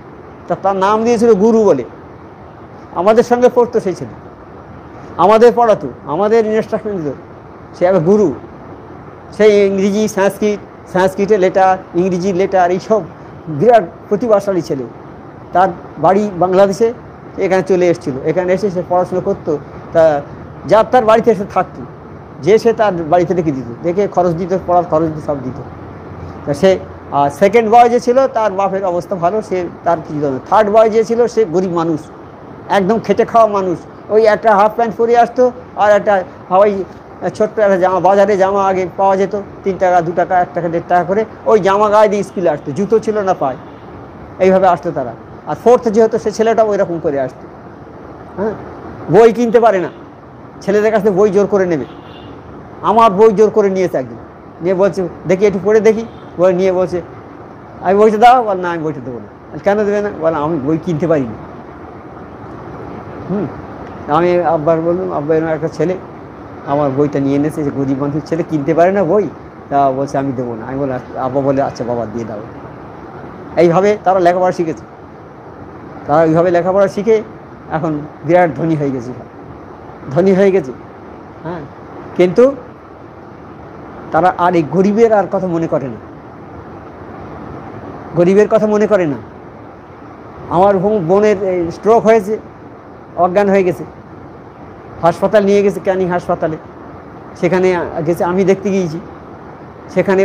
তার নাম দিয়েছিল গুরু বলে। আমাদের সঙ্গে পড়তো সেই ছেলে, আমাদের পড়াতো, আমাদের ইনস্ট্রাকশন দিত, সে একটা গুরু। সেই ইংরেজি, সংস্কৃতে লেটার, ইংরেজি লেটার, এইসব বিরাট প্রতিভাশালী ছেলে। তার বাড়ি বাংলাদেশে, এখানে চলে এসেছিলো, এখানে এসে সে পড়াশোনা করতো। তা যার তার বাড়িতে এসে থাকতো, যে সে তার বাড়িতে রেখে দিত, দেখে খরচ দিত, পড়ার খরচ দিত, সব দিত। তা সে সেকেন্ড বয় যে ছিল তার বাপের অবস্থা ভালো, সে তার কিছু দিত না। থার্ড বয় যে ছিল সে গরিব মানুষ, একদম খেটে খাওয়া মানুষ। ওই একটা হাফ প্যান্ট পরে আসতো, আর একটা হাওয়াই ছোট্ট একটা জামা, বাজারে জামা আগে পাওয়া যেত 3 টাকা, 2 টাকা, 1 টাকা, 1.5 টাকা করে, ওই জামা গায়ে দিয়ে স্কুলে আসতো, জুতো ছিল না পায়, এইভাবে আসতো তারা। আর 4th যেহেতু, সে ছেলেটাও ওই রকম করে আসতো। হ্যাঁ, বই কিনতে পারে না, ছেলেদের কাছে বই জোর করে নেবে। আমার বই জোর করে নিয়েছে একদিন, নিয়ে বলছে, দেখি একটু পড়ে দেখি, বই নিয়ে বলছে, আমি বইটা দাও। বল, না আমি বইটা দেবো না। কেন দেবে না? বলে, আমি বই কিনতে পারিনি। আমি আব্বার বললাম, আব্বা এরকম একটা ছেলে আমার বইটা নিয়ে এনেছে, যে গরিব মানুষের ছেলে, কিনতে পারে না বই, তা বলছে আমি দেবো না। আমি বললাম, আব্বা বলে, আচ্ছা বাবা দিয়ে দাও। এইভাবে তারা লেখাপড়া শিখেছে, তারা এইভাবে লেখাপড়া শিখে এখন বিরাট ধনী হয়ে গেছে, ধনী হয়ে গেছে। হ্যাঁ, কিন্তু তারা আর এই গরিবের আর কথা মনে করে না, গরিবের কথা মনে করে না। আমার বোনের স্ট্রোক হয়েছে, অজ্ঞান হয়ে গেছে, হাসপাতাল নিয়ে গেছে, ক্যানিং হাসপাতালে। সেখানে গেছে, আমি দেখতে গিয়েছি। সেখানে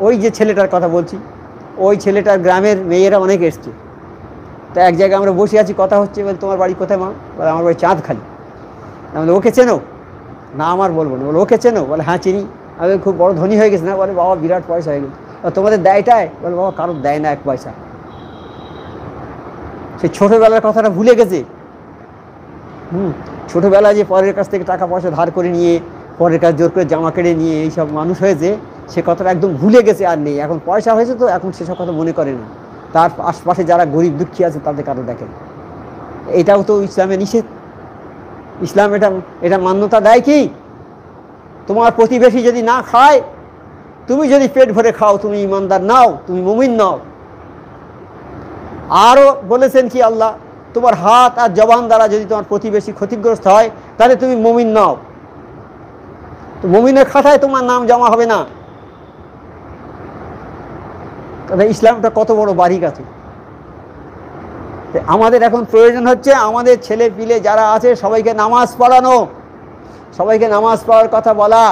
ওই যে ছেলেটার কথা বলছি, ওই ছেলেটার গ্রামের মেয়েরা অনেক এসছে। তো এক জায়গায় আমরা বসে আছি, কথা হচ্ছে, বলে, তোমার বাড়ি কোথায় মা? বলে, আমার বাড়ি চাঁদখালি। বলে, ওকে চেনো? না, আমার বলবো না। বলে, ওকে চেনো? বলে, হ্যাঁ চিনি। আমি খুব বড় ধনী হয়ে গেছে না? বলে, বাবা বিরাট পয়সা হয়ে গেছে। তোমাদের দেয়টাই? বলে বাবা কারোর দেয় না 1 পয়সা। সেই ছোটবেলার কথাটা ভুলে গেছে। ছোটবেলায় যে পরের কাছ থেকে টাকা পয়সা ধার করে নিয়ে, পরের কাছ জোর করে জামা কেড়ে নিয়ে এইসব মানুষ হয়েছে, সে কথাটা একদম ভুলে গেছে, আর নেই। এখন পয়সা হয়েছে তো এখন সেসব কথা মনে করে না। তার আশপাশে যারা গরিব দুঃখী আছে তাদের কারো দেখেন। এটাও তো ইসলামে নিষেধ। ইসলাম এটা মান্যতা দেয় কি, তোমার প্রতিবেশী যদি না খায়, তুমি যদি পেট ভরে খাও, তুমি ইমানদার নাও, তুমি মুমিন নাও। আরও বলেছেন কি আল্লাহ, তোমার হাত আর জবান দ্বারা যদি তোমার প্রতিবেশী ক্ষতিগ্রস্ত হয়, তাহলে তুমি মুমিন নাও। তো মুমিনের খাতায় তোমার নাম জমা হবে না। তাহলে ইসলামটা কত বড় বারিক আছে। আমাদের এখন প্রয়োজন হচ্ছে আমাদের ছেলে পিলে যারা আছে সবাইকে নামাজ পড়ানো, সবাইকে নামাজ পড়ার কথা বলা।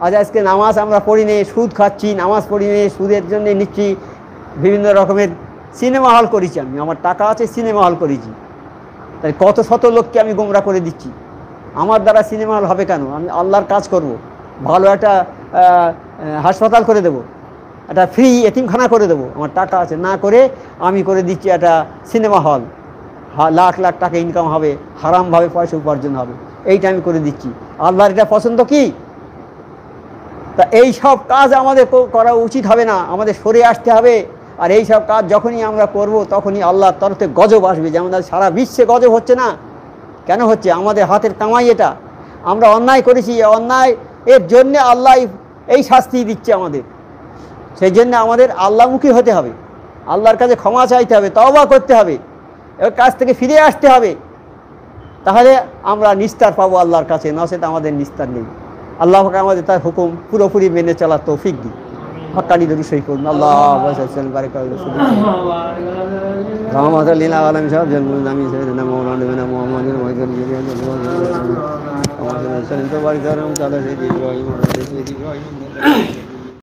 আজকে নামাজ আমরা পড়ি নে, সুদ খাচ্ছি, নামাজ পড়ি নে, সুদের জন্য নিচ্ছি, বিভিন্ন রকমের সিনেমা হল করেছি আমি, আমার টাকা আছে সিনেমা হল করেছি, তাই কত শত লোককে আমি গোমরা করে দিচ্ছি। আমার দ্বারা সিনেমা হল হবে কেন? আমি আল্লাহর কাজ করব, ভালো একটা হাসপাতাল করে দেব, একটা ফ্রি এতিমখানা করে দেবো, আমার টাকা আছে, না করে আমি করে দিচ্ছি একটা সিনেমা হল, লাখ লাখ টাকা ইনকাম হবে, হারামভাবে পয়সা উপার্জন হবে, এইটা আমি করে দিচ্ছি। আল্লাহর এটা পছন্দ কি? তা এই সব কাজ আমাদের করা উচিত হবে না, আমাদের সরে আসতে হবে। আর এই সব কাজ যখনই আমরা করব তখনই আল্লাহর তরফে গজব আসবে। যেমন সারা বিশ্বে গজব হচ্ছে না, কেন হচ্ছে? আমাদের হাতের কামাই এটা। আমরা অন্যায় করেছি, অন্যায় এর জন্যে আল্লাহ এই শাস্তি দিচ্ছে আমাদের। সেই জন্য আমাদের আল্লাহমুখী হতে হবে, আল্লাহর কাছে ক্ষমা চাইতে হবে, তওবা করতে হবে, এর কাছ থেকে ফিরে আসতে হবে। তাহলে আমরা নিস্তার পাবো আল্লাহর কাছে, নচেত আমাদের নিস্তার নেই। আল্লাহ আমাদের তার হুকুম পুরোপুরি মেনে চলার তৌফিক দিই। হক্কানি দরুদ শরীফ পড়ুন। আল্লাহু বারিক রহমাতুল্লিল আলামিন সব জন্মুল নামি সাইয়্যিদিনা মাওলানা নবিনা মুহাম্মাদিন ওয়া আলিহি ওয়া সাল্লাম।